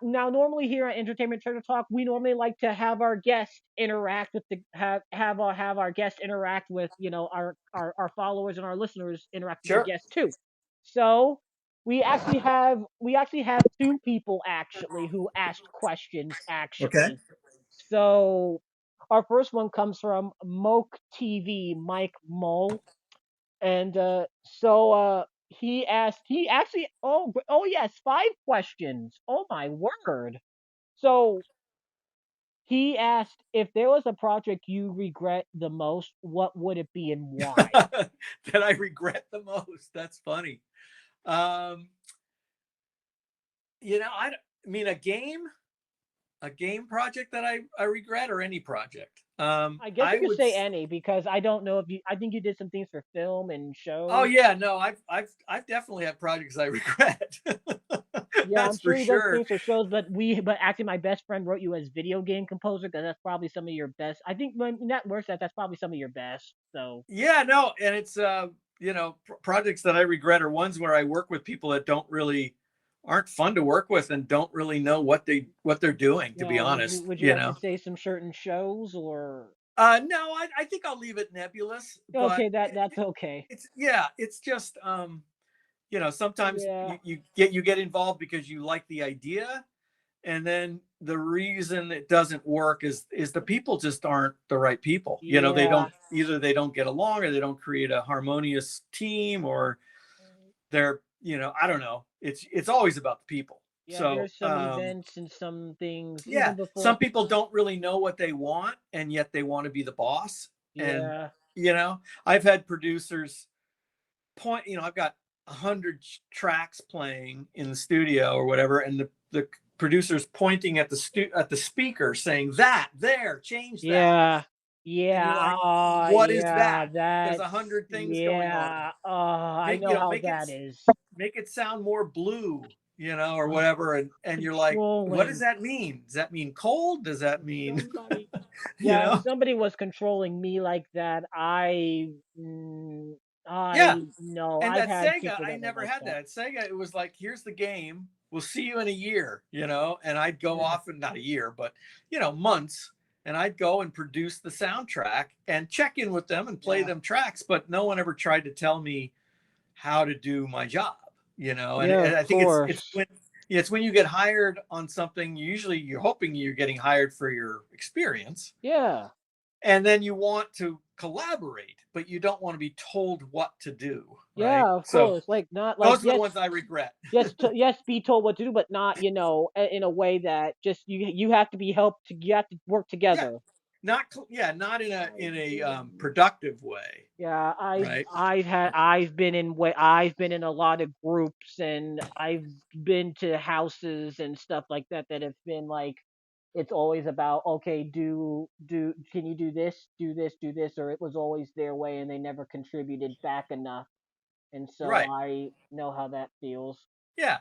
Now normally here at Entertainment Trailer Talk, we normally like to have our guests interact with the have our guests interact with our followers and our listeners interact with the Sure. guests too. So we actually have two people actually who asked questions Okay. actually. So our first one comes from Moke TV, Mike Mole, and he actually oh yes, 5 questions. Oh my word. So he asked if there was a project you regret the most, what would it be and why? That I regret the most. That's funny. Um, I mean, a game project that I regret, or any project. I guess you I could would. say any because I don't know if you I think you did some things for film and Oh shows. yeah, no, I've definitely had projects I regret. Yeah, I'm That's for sure he does sure. things for shows, but actually, my best friend wrote you as video game composer because that's probably some of your best. I think when that works, that's probably some of your best. So Yeah, no, and it's projects that I regret are ones where I work with people that aren't fun to work with and don't really know what they're doing, to be yeah, honest. would you like to say some certain shows or? No, I think I'll leave it nebulous, but Okay, that's okay. it's just sometimes Yeah, you get involved because you like the idea, and then the reason it doesn't work is the people just aren't the right people. They yeah, they don't get along, or they don't create a harmonious team, or they're, I don't know. It's always about the people. yeah. So There's some events and some things yeah, even before. some people don't really know what they want, and yet they want to be the boss. And Yeah, I've had producers point, I've got 100 tracks playing in the studio or whatever, and the producer's pointing at the speaker saying, that there, change that. yeah, And you're Yeah, like, what is yeah, that? There's that's 100 things going on. yeah. I Make, know how that is. make it sound more blue, or whatever. And you're like, what does Controlling that mean? Does that mean cold? Does that mean, somebody. you Yeah, if know? somebody was controlling me like that, Yeah. I no, And I've at had Sega, people I that were never like had that. that. At Sega, it was like, here's the game. We'll see you in a year, and I'd go Yeah, off, and not a year, but, months. And I'd go and produce the soundtrack and check in with them and play yeah, them tracks. But no one ever tried to tell me how to do my job, and, yeah. Of I think course. it's when you get hired on something, usually you're hoping you're getting hired for your experience, Yeah, and then you want to collaborate, but you don't want to be told what to do, yeah. right? Of So course. Like not like those are the yes, ones I regret. yes, be told what to do, but not in a way that just you have to be helped. You have to work Yeah, together. not in a productive way, Yeah, right? I've been in a lot of groups, and I've been to houses and stuff like that that have been like it's always about, okay, do can you do this, or it was always their way and they never contributed back enough. And so Right. I know how that feels. Yeah,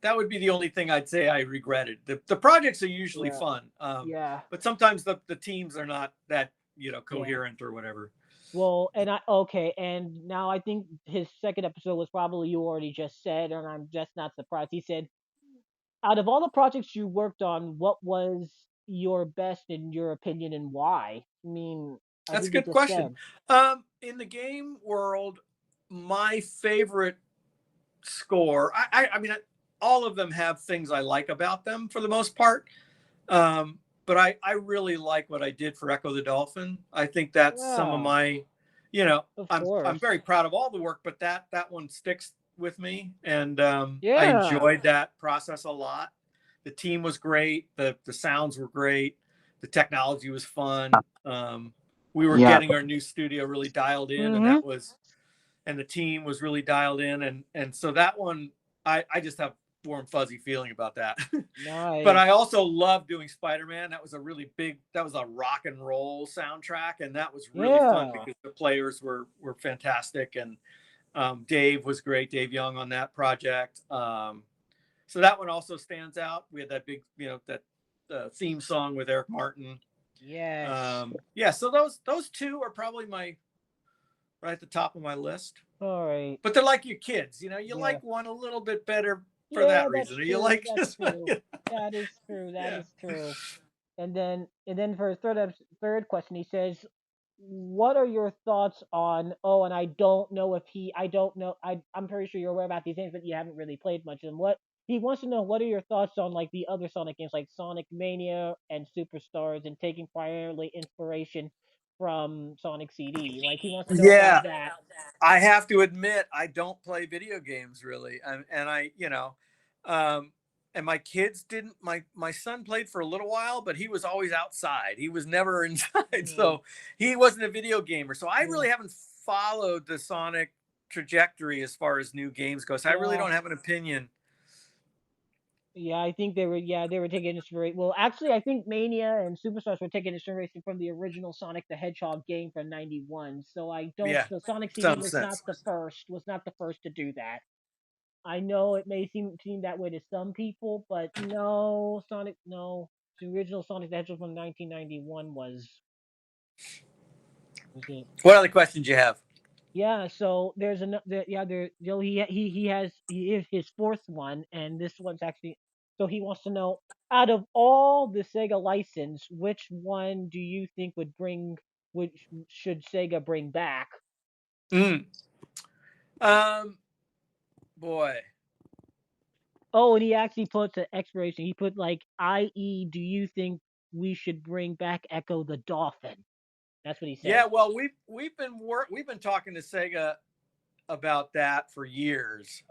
that would be the only thing I'd say I regretted. The projects are usually Yeah. fun, Yeah. but sometimes the teams are not that Yeah. coherent or whatever. Well, and I okay, and now I think his second episode was probably you already just said, and I'm just not surprised. He said, out of all the projects you worked on, what was your best in your opinion and why? I mean, I That's a think he good just question. said. In the game world, my favorite score, I mean, all of them have things I like about them for the most part. But I really like what I did for Echo the Dolphin. I think that's some of Yeah, my, of I'm course. very proud of all the work, but that one sticks with me, and I Yeah. enjoyed that process a lot. The team was great. The sounds were great. The technology was fun. We were Yeah. getting our new studio really dialed in, and Mm-hmm. the team was really dialed in, and so that one, I just have warm fuzzy feeling about that. But I Nice. also love doing Spider-Man. That was a rock and roll soundtrack, and that was really fun Yeah. because the players were fantastic, and Dave was great, Dave Young on that project. So that one also stands out. We had that big, that theme song with Eric Martin. Yes. Yeah, so those two are probably my right at the top of my list. All right. But they're like your kids, you Yeah. like one a little bit better for Yeah, that that's reason, or you true. like That's this one. true. That is true. That Yeah. is true. And then for his third question, he says, "What are your thoughts on?" Oh, and I don't know. I'm pretty sure you're aware about these things, but you haven't really played much of them. What he wants to know: what are your thoughts on like the other Sonic games, like Sonic Mania and Superstars, and taking primarily inspiration from Sonic CD? Like he wants to know about Yeah, that. I have to admit I don't play video games really, and um, and my kids didn't. My son played for a little while, but he was always outside. He was never inside, Hmm. so he wasn't a video gamer. So I Yeah. really haven't followed the Sonic trajectory as far as new games goes. I really Yeah. don't have an opinion. Yeah, I think they were taking inspiration. Well, actually, I think Mania and Superstars were taking inspiration from the original Sonic the Hedgehog game from '91. So I don't. Yeah, So Sonic CD some was not sense. the first. Was not the first to do that. I know it may seem that way to some people, but no, Sonic, no. The original Sonic the Hedgehog from 1991 was it. What other questions you have? Yeah, so there's another. Yeah, there. He is his fourth one, and this one's actually. So he wants to know, out of all the Sega license, which one do you think which should Sega bring back? Mm. Um, boy. Oh, and he actually puts an expiration. He put like, i.e., do you think we should bring back Echo the Dolphin? That's what he said. Yeah, well, we've been talking to Sega about that for years.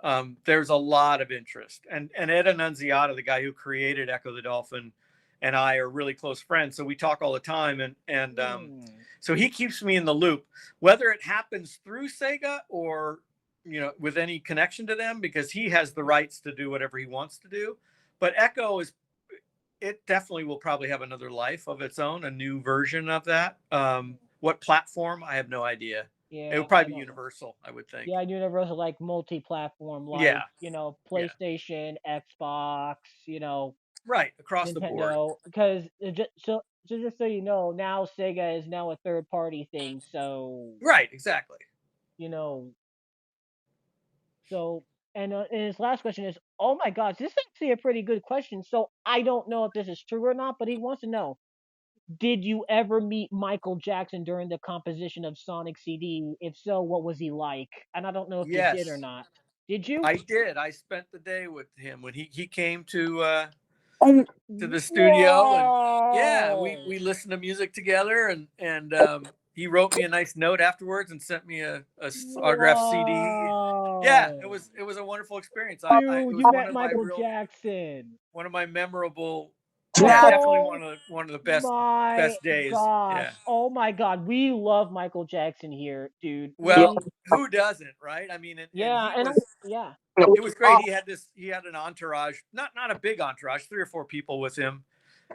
There's a lot of interest, and Ed Annunziata, the guy who created Echo the Dolphin, and I are really close friends, so we talk all the time, and Hmm. so he keeps me in the loop, whether it happens through Sega or with any connection to them, because he has the rights to do whatever he wants to do. But Echo it definitely will probably have another life of its own, a new version of that. What platform? I have no idea. It Yeah, would I probably be don't know. Universal, I would think. Yeah, Universal like multi-platform, Yeah, like yeah, PlayStation, Xbox, right, across the board. Nintendo. Because just so you know, now Sega is now a third-party thing. So Right, exactly. you know, so and his last question is, oh my gosh, this is actually a pretty good question. So I don't know if this is true or not, but he wants to know. Did you ever meet Michael Jackson during the composition of Sonic CD? If so, what was he like? And I don't know if you did or Yes, not. Did you? I did. I spent the day with him when he came Oh, to the studio, and yeah, Whoa! we listened to music together, and he wrote me a nice note afterwards and sent me a autographed CD. Yeah, Whoa! it was a wonderful experience. It Dude, you was met Michael Jackson. one of my memorable, yeah, yeah. definitely Oh one of the my best days. Yeah. gosh. Oh my god. We love Michael Jackson here, dude. Well, who doesn't, right? I mean, and Yeah, he and I was, yeah. it was great. He had an entourage, not a big entourage, 3 or 4 people with him.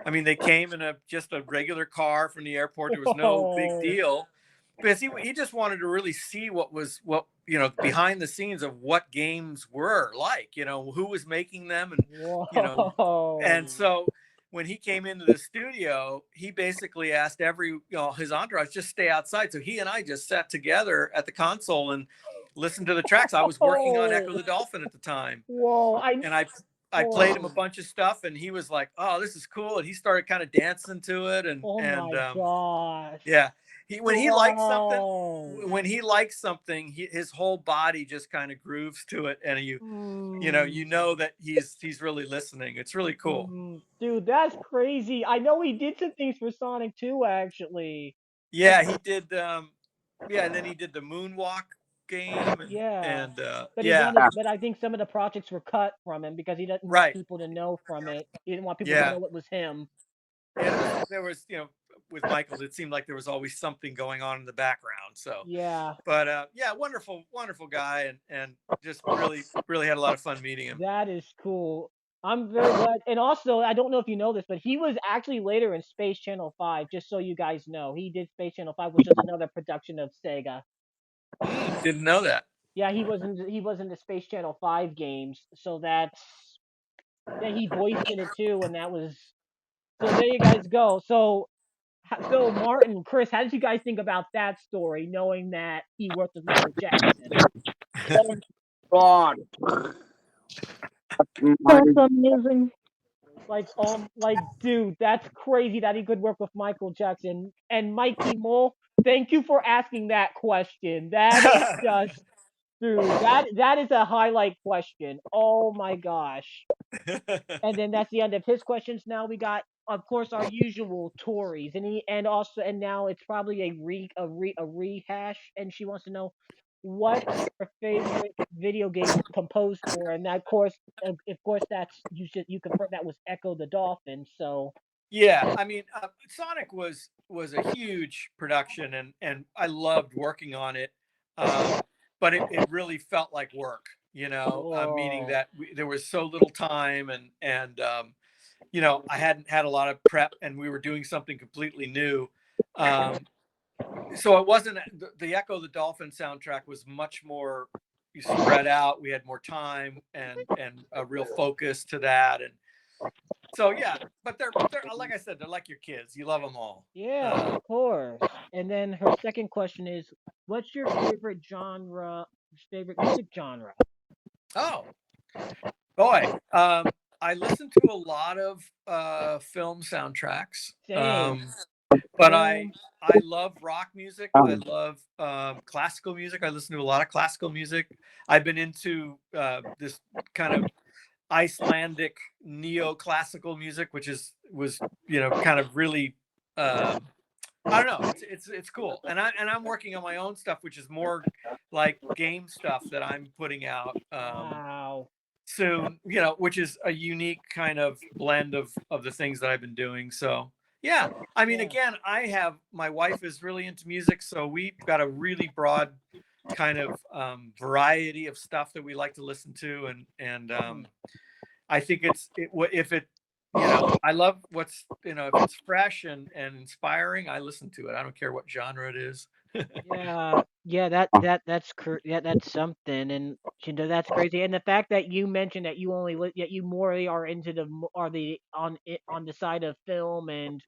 I mean, they came in just a regular car from the airport. There was no big Whoa. deal because he just wanted to really see what behind the scenes of what games were like, who was making them, and you know Whoa. and so when he came into the studio, he basically asked his entourage just stay outside. So he and I just sat together at the console and listened to the tracks. I was working on Echo Whoa. the Dolphin at the time, Whoa. and I played him a Oh. bunch of stuff, and he was like, "Oh, this is cool," and he started kind of dancing to it, Oh my gosh. yeah, he when he likes something, Whoa. his whole body just kind of grooves to it, and you Mm. know that he's really listening. It's really cool. Dude, that's crazy. I know he did some things for Sonic 2 actually. Like Yeah, he did. Yeah, and then he did the Moonwalk game, yeah. and But he yeah, wanted but I think some of the projects were cut from him because he didn't want right, people to know from it. He didn't want people to yeah, know it was him. yeah. There was with Michael, it seemed like there was always something going on in the background. So, Yeah. but yeah, wonderful guy, and just really had a lot of fun meeting him. That is cool. I'm very glad. And also, I don't know if you know this, but he was actually later in Space Channel 5, just so you guys know. He did Space Channel 5, which is another production of Sega. Didn't know that. Yeah, he was in the Space Channel 5 games, so yeah, he voiced in it too, and that was so there you guys go. So Martin, Chris, how did you guys think about that story, knowing that he worked with Michael Jackson? God. My, That's amazing. Like, dude, that's crazy that he could work with Michael Jackson. And Mikey Mole, thank you for asking that question. That is just, dude, that is a highlight question. Oh my gosh. And then that's the end of his questions. Now we got, of course, our usual Tories, and now it's probably a rehash. And she wants to know what's her favorite video game composed for, and that of course, that's you confirm that was Echo the Dolphin. So Yeah, I mean, Sonic was a huge production, and I loved working on it. But it really felt like work, meaning whoa, that there was so little time, and I hadn't had a lot of prep, and we were doing something completely new. Um, so it wasn't the Echo the Dolphin soundtrack was much more spread out. We had more time and a real focus to that, and so yeah, but they're like I said, they're like your kids. You love them all. yeah, of course. And then her second question is, what's your favorite music genre? Oh boy, I listen to a lot of film soundtracks, Same. but Film. I love rock music. I love classical music. I listen to a lot of classical music. I've been into this kind of Icelandic neoclassical music, which was kind of really I don't know. It's cool, and I'm working on my own stuff, which is more like game stuff that I'm putting out Wow. soon. Which is a unique kind of blend of the things that I've been doing. So yeah, I mean, Yeah. again, my wife is really into music, so we've got a really broad kind of variety of stuff that we like to listen to, and Mhm. I think if it I love what's, if it's fresh and inspiring, I listen to it. I don't care what genre it is. Yeah, yeah, yeah, that's something, and that's crazy. And the fact that you mentioned that you only yet you more are into are the on it on the side of film and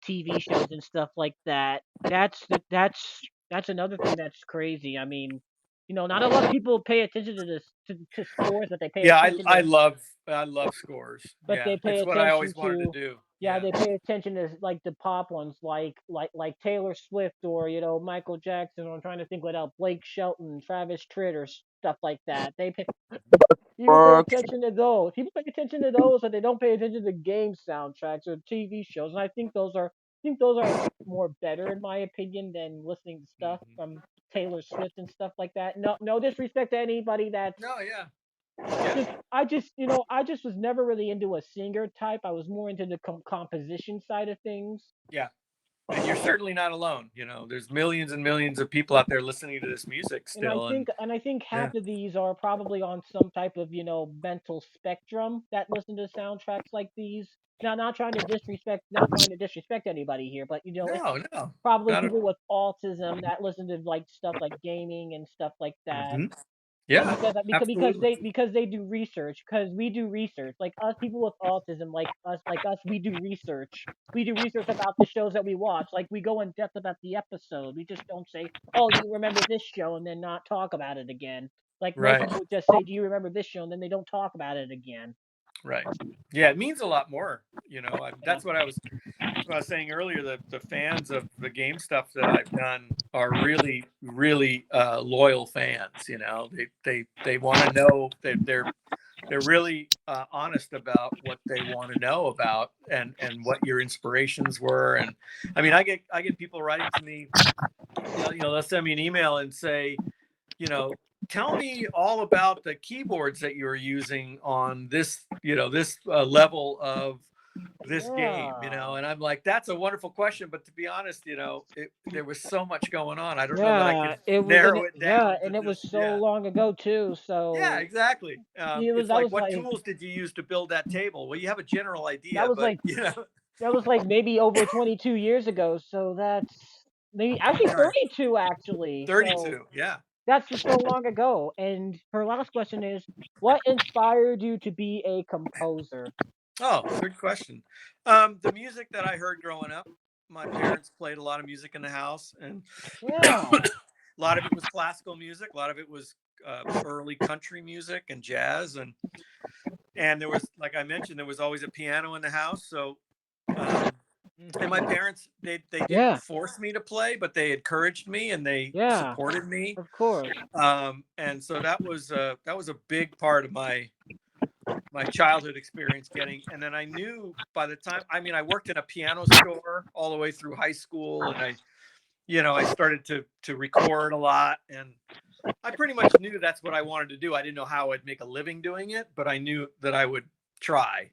TV shows and stuff like that. That's another thing that's crazy. I mean, not a lot of people pay attention to this to scores, but they pay Yeah, attention I love scores. but Yeah, they pay it's what I attention always wanted to to do. yeah, Yeah. they pay attention to like the pop ones like Taylor Swift or Michael Jackson, or I'm trying to think what else, Blake Shelton, Travis Tritt, or stuff like that. People pay Brooks. attention to those. People pay attention to those, but they don't pay attention to game soundtracks or TV shows. And I think those are more better in my opinion than listening to stuff Mhm. from Taylor Swift and stuff like that. No disrespect to anybody that's No, yeah, I yeah, just, I just was never really into a singer type. I was more into the composition side of things. yeah. And you're certainly not alone. There's millions and millions of people out there listening to this music And I still, and think, and I think yeah, half of these are probably on some type of, mental spectrum that listen to soundtracks like these. Now, not trying to disrespect anybody here, but it's no, no, probably not at people all. with autism that listen to like stuff like gaming and stuff like that. Hmm. And Yeah, absolutely. because they do research, because we do research, like us people with autism, like us, we do research. We do research about the shows that we watch. Like we go in depth about the episode. We just don't say, "Oh, do you remember this show?" and then not talk about it again. Like most Right, people would just say, "Do you remember this show?" and then they don't talk about it again. right. Yeah, it means a lot more. Yeah. That's what I was saying earlier. The fans of the game stuff that I've done are really, really loyal fans. They want to know. They're really honest about what they want to know about, and what your inspirations were. And I mean, I get people writing to me. They'll send me an email and say, you know, tell me all about the keyboards that you're using on this level of this game. Yeah. And I'm like, that's a wonderful question, but to be honest, there was so much going on. I don't know that I Yeah, could narrow it yeah, down to and it was just, so yeah. long ago too. Yeah, So exactly. It's that like, was what like tools did you use to build that table? Well, you have a general that idea, was but like that was like maybe over 22 years ago. So that's maybe actually right, 32 actually. So 32. Yeah. that's just so long ago. And her last question is, what inspired you to be a composer? Oh, good question. The music that I heard growing up, my parents played a lot of music in the house, and Yeah. a lot of it was classical music. A lot of it was early country music and jazz, and there was, like I mentioned, there was always a piano in the house. So, um, and my Hmm. parents, they didn't Yeah. force me to play, but they encouraged me and they Yeah. supported me. Of course. And so that was a big part of my childhood experience getting. And then I knew, by the time, I mean, I worked in a piano store all the way through high school, and I started to record a lot, and I pretty much knew that's what I wanted to do. I didn't know how I'd make a living doing it, but I knew that I would try.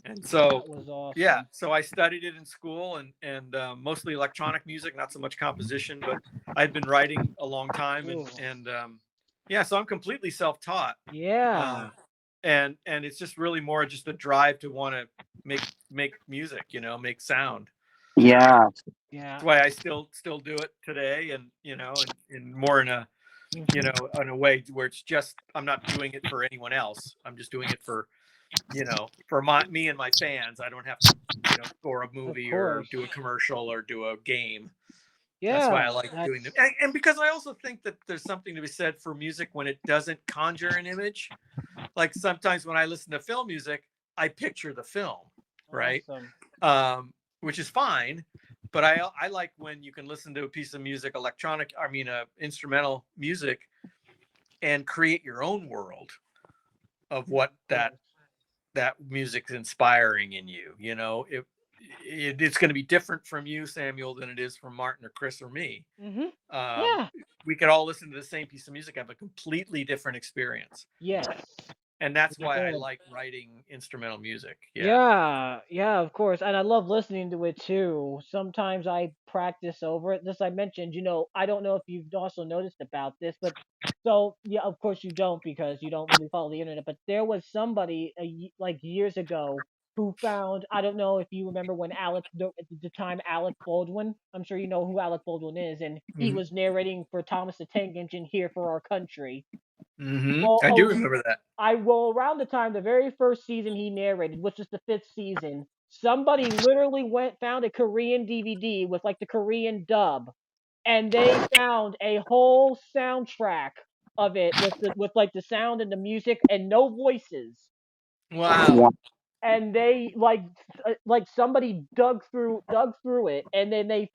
And so, That was yeah, awesome. so I studied it in school, and mostly electronic music, not so much composition, but I'd been writing a long time, and Ooh. yeah, so I'm completely self-taught. Yeah. Um, and it's just really more just a drive to want to make music, make sound. Yeah. Yeah. That's why I still do it today, and and more Mhm. in a way where it's just, I'm not doing it for anyone else. I'm just doing it for me and my fans. I don't have to score a Of movie or course. do a commercial or do a game. That's why I Yeah. like doing them. That's And because I also think that there's something to be said for music when it doesn't conjure an image. Like sometimes when I listen to film music, I picture the film, right? awesome. um, which is fine. But I like when you can listen to a piece of music, instrumental music, and create your own world of what Of that course. that music's inspiring in you. It's going to be different from you, Samuel, than it is from Martin or Chris or me. Mhm. Um, Yeah. we could all listen to the same piece of music, have a completely different experience, Yes. and that's We why I could. like writing instrumental music. Yeah. Yeah, yeah, of course. And I love listening to it too. Sometimes I practice over it. This I mentioned, I don't know if you've also noticed about this, but so yeah, of course you don't because you don't really follow the internet, but there was somebody like years ago. who found, I don't know if you remember when at the time Alec Baldwin, I'm sure you know who Alec Baldwin is, and he Mm-hmm. was narrating for Thomas the Tank Engine Here for Our Country. Mm-hmm. Well, I do remember that. around the time the very first season he narrated, which is the fifth season, somebody literally found a Korean DVD with like the Korean dub, and they found a whole soundtrack of it with like the sound and the music and no voices. Wow. And they like somebody dug through it, and then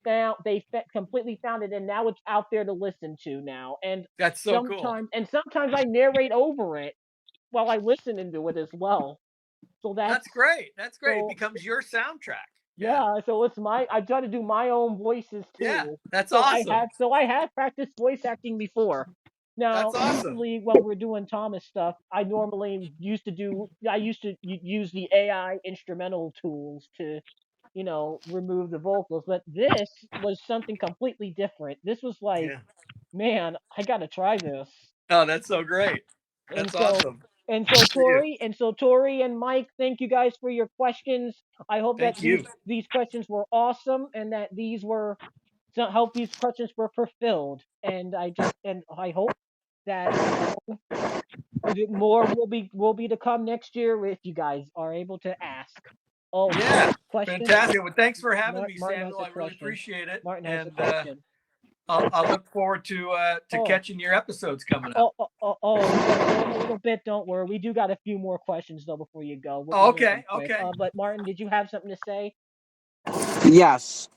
completely found it, and now it's out there to listen to now. And That's so cool. sometimes I narrate over it while I listen into it as well. So That's great. That's great. It so becomes your soundtrack. Yeah. yeah, so I try to do my own voices Yeah. too. That's So awesome. I have practiced voice acting before. That's Now, awesome. usually when we're doing Thomas stuff, I used to use the AI instrumental tools to, remove the vocals, but this was something completely different. This was like, Yeah. man, I got to try this. Oh, that's so great. And That's so awesome. Good for you. Tori and Mike, thank you guys for your questions. I hope that Thank you. these questions were awesome, and that hope these questions were fulfilled. And I hope that more will be to come next year if you guys are able to ask. Oh, Yeah. question. Fantastic. Well, thanks for having me, Martin has Samuel. a I really question. appreciate it. Martin has a And question. I'll look forward to Oh, catching your episodes coming up. a little bit. Don't worry. We do got a few more questions though before you go. We'll Oh, make them okay. quick. Okay. But Martin, did you have something to say? Yes.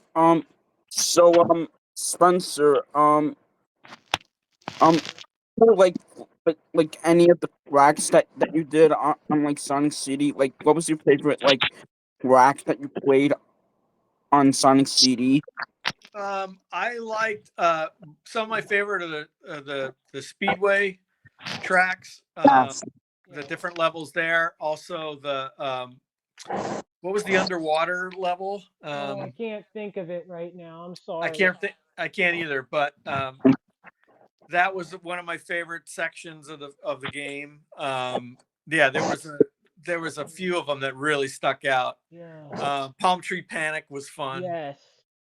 So Spencer, um, like any of the tracks that you did on like Sonic CD, like what was your favorite like track that you played on Sonic CD? I liked some of my favorite of the Speedway tracks. Yes. The Yeah. different levels there. Also the what was the underwater level? Oh, I can't think of it right now. I'm I sorry. can't think. I can't either. But that was one of my favorite sections of the game. Yeah, there was a few of them that really stuck out. Yeah. Palm Tree Panic was fun. Yes.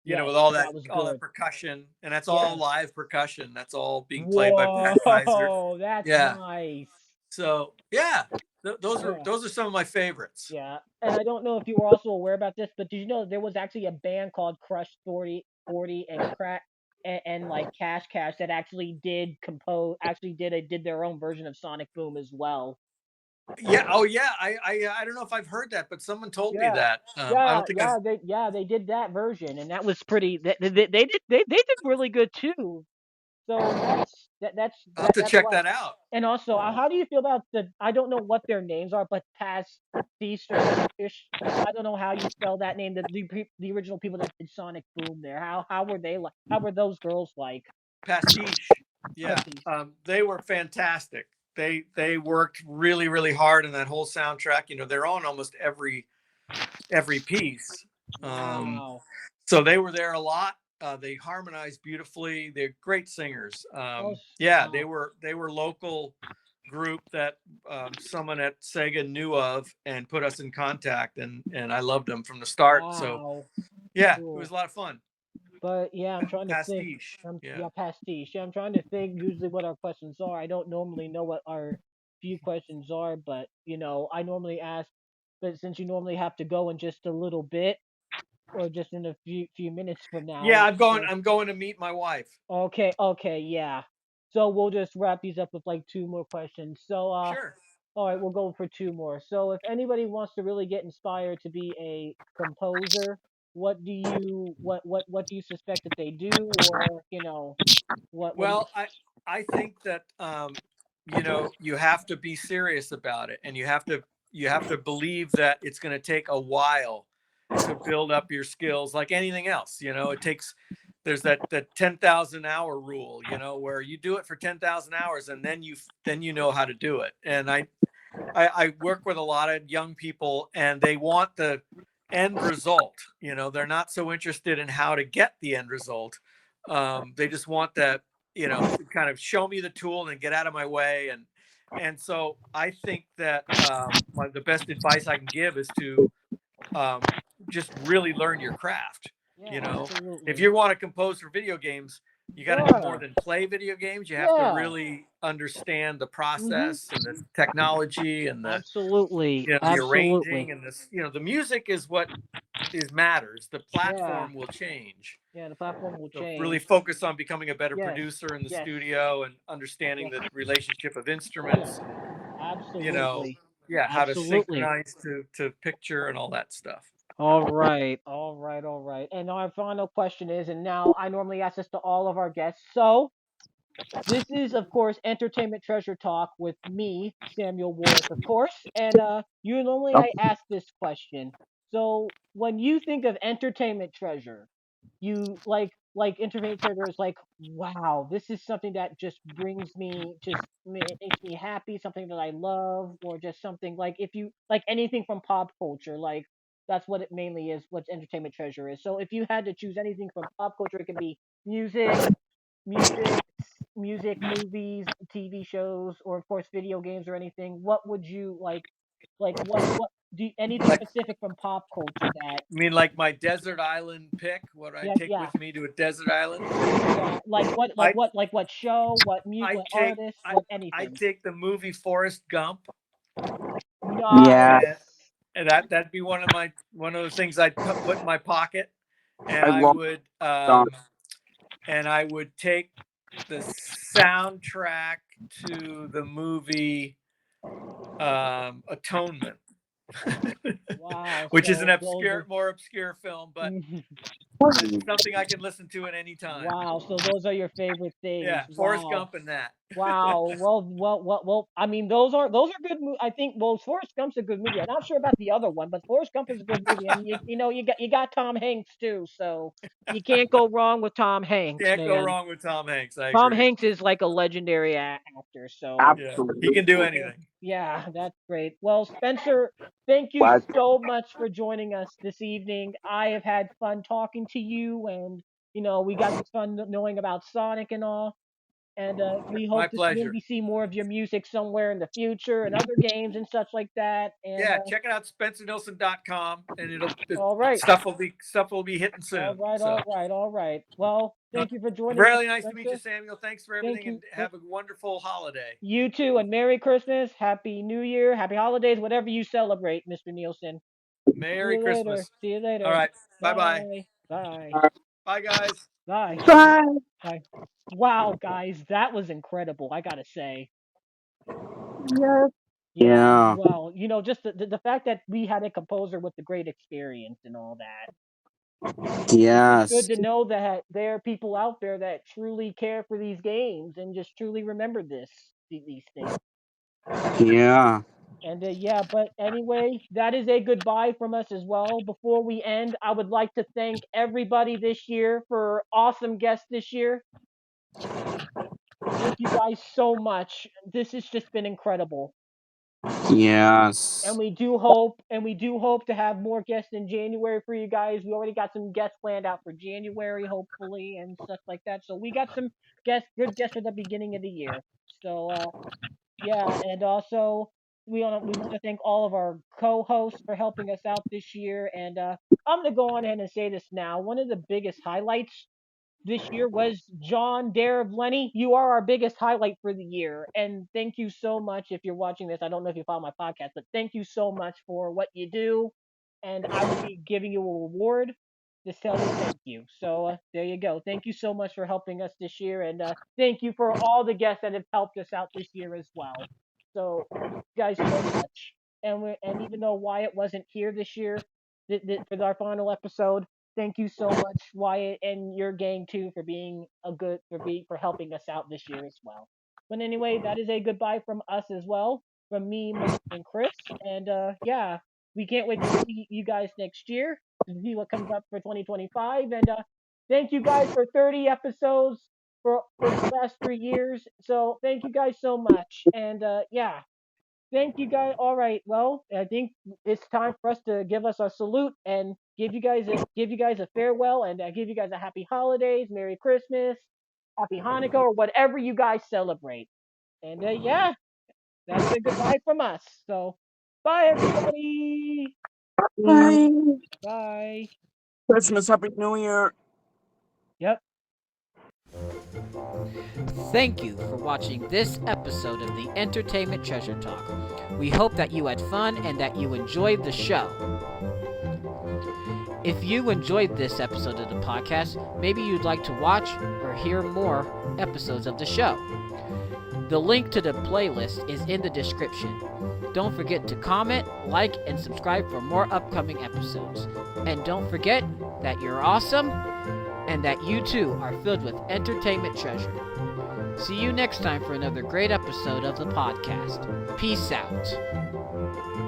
You know, Yes. with That was all that good. percussion, and that's all Yes. live percussion. That's all being played by Pat Miser. Whoa, that's Yeah. nice. So yeah, Yeah. those are some of my favorites. Yeah. And I don't know if you were also aware about this, but did you know there was actually a band called Crush 40 and Crack and like Cash that actually did their own version of Sonic Boom as well. Yeah. Oh yeah. I don't know if I've heard that, but someone told me Yeah. that. I don't think I've. They did that version, and that was pretty. They did really good too. So I'll have to that's check why. that out. And also, how do you feel about I don't know what their names are, but Pastiche or Pastiche. I don't know how you spell that name. The original people that did Sonic Boom there. How were they like? How were those girls like? Pastiche. Yeah. Pastiche. They were fantastic. They worked really hard on that whole soundtrack. You know, they're on almost every piece. Um, Wow. so they were there a lot. They harmonized beautifully. They're great singers. Oh, Yeah, wow. they were local group that someone at Sega knew of and put us in contact, and I loved them from the start. So Wow. yeah, it was Cool. a lot of fun. But yeah, I'm trying to think. Pastiche. Yeah. Yeah, pastiche. Yeah, I'm trying to think usually what our questions are. I don't normally know what our few questions are, but I normally ask. But since you normally have to go in just a little bit, or just in a few minutes from Yeah, now. So I'm going to meet my wife. okay, yeah. So we'll just wrap these up with like two more questions. So Sure. all right, we'll go for two more. So if anybody wants to really get inspired to be a composer, what do you suspect that they do, or what do you? Well, I think that you know, you have to be serious about it, and you have to believe that it's going to take a while to build up your skills, like anything else. You know, it takes. There's that 10,000 hour rule, you know, where you do it for 10,000 hours, and then you know how to do it. And I work with a lot of young people, and they want the end result. You know, they're not so interested in how to get the end result. They just want that, you know, kind of show me the tool and get out of my way. And so I think that the best advice I can give is to just really learn your craft. Yeah, You know, absolutely. if you want to compose for video games, you got to do more Yeah. than play video games. You have to really understand the process and the technology and the, Absolutely. you know, the Absolutely. arranging and this, you know, the music is what matters. The Yeah. platform will change. Yeah, the platform will So change. really focus on becoming a better Yes. producer in the Yes. studio and understanding Yes. the relationship of instruments and, you know, Absolutely. yeah, how to Absolutely. synchronize to picture and all that stuff. All right. All right. All right. And our final question is, and now I normally ask this to all of our guests. So this is, of course, Entertainment Treasure Talk with me, Samuel Warwick, of course. And you normally I Okay. ask this question. So when you think of Entertainment Treasure, you like Entertainment Treasure is like, wow, this is something that just brings me, it makes me happy, something that I love, or just something like if you like anything from pop culture, like that's what it mainly is. What Entertainment Treasure is. So if you had to choose anything from pop culture, it can be music, music, movies, TV shows, or of course video games or anything. What would you like? Like what do anything Like, specific from pop culture that? I mean, like my desert island pick, what I Yeah, take yeah, with me to a desert island. yeah. I Like what show? I What take artist? I What I anything? take the movie Forrest Gump, Yeah, Nice. and that'd be one of the things I'd put in my pocket, and I love Don. I would take the soundtrack to the movie Atonement, Wow. which is an So those are. more obscure film, but it's something I can listen to at any time. Wow. So those are your favorite things. Yeah, Forrest Wow. Gump and that. Wow. Well. I mean, those are good. I think. Well, Forrest Gump's a good movie. I'm not sure about the other one, but Forrest Gump is a good movie, and you know you got Tom Hanks too, so you can't go wrong with Tom Hanks, Can't go man. wrong with Tom Hanks. I Tom agree. Hanks is like a legendary actor, so Yeah, he can do Absolutely. anything. yeah, that's great. Well, Spencer, thank you Glad. so much for joining us this evening. I have had fun talking to you, and we got this fun knowing about Sonic and all. And we My hope to pleasure. maybe see more of your music somewhere in the future and other games and such like that. And Yeah, check it out, spencernielsen.com, and all right, stuff will be hitting all soon. right, all So right, all right. Well, thank you for joining us, really nice to meet you, Spencer. Samuel. Thanks for Thank everything, you. and have a wonderful holiday. You too, and Merry Christmas, Happy New Year, Happy Holidays, whatever you celebrate, Mr. Nielsen. See Merry you later. Christmas. See you All later. right. Bye-bye. Bye. Bye. Bye, guys. Bye. Bye. Bye. Wow, guys, that was incredible. I gotta say. Yes. Yeah, Yeah. well, just the fact that we had a composer with the great experience and all that. It's good Yes. to know that there are people out there that truly care for these games and just truly remember these things. Yeah. And yeah, but anyway, that is a goodbye from us as well. Before we end, I would like to thank everybody this year for awesome guests this year. Thank you guys so much. This has just been incredible. Yes. And we do hope to have more guests in January for you guys. We already got some guests planned out for January, hopefully, and stuff like that. So we got some good guests for the beginning of the year. So yeah, and also we want to thank all of our co-hosts for helping us out this year. And I'm gonna go on ahead and say this now. One of the biggest highlights this year was John Dare of Lenny. You are our biggest highlight for the year. And thank you so much if you're watching this. I don't know if you follow my podcast, but thank you so much for what you do. And I will be giving you a reward to tell you thank you. So there you go. Thank you so much for helping us this year. And thank you for all the guests that have helped us out this year as well. So thank you guys so much. And even though Wyatt wasn't here this year for our final episode, thank you so much, Wyatt, and your gang too for being for helping us out this year as well. But anyway, that is a goodbye from us as well, from me, Martin and Chris, and yeah, we can't wait to see you guys next year to see what comes up for 2025. And thank you guys for 30 episodes for the last 3 years. So thank you guys so much, and yeah. Thank you guys. All right. Well, I think it's time for us to give us our salute and give you guys a farewell and give you guys a happy holidays, Merry Christmas, Happy Hanukkah, or whatever you guys celebrate. And yeah, that is a goodbye from us. So, bye everybody. Bye. Bye. Christmas, Happy New Year. Yep. Thank you for watching this episode of the Entertainment Treasure Talk. We hope that you had fun and that you enjoyed the show. If you enjoyed this episode of the podcast, maybe you'd like to watch or hear more episodes of the show. The link to the playlist is in the description. Don't forget to comment, like, and subscribe for more upcoming episodes. And don't forget that you're awesome and that you too are filled with entertainment treasure. See you next time for another great episode of the podcast. Peace out.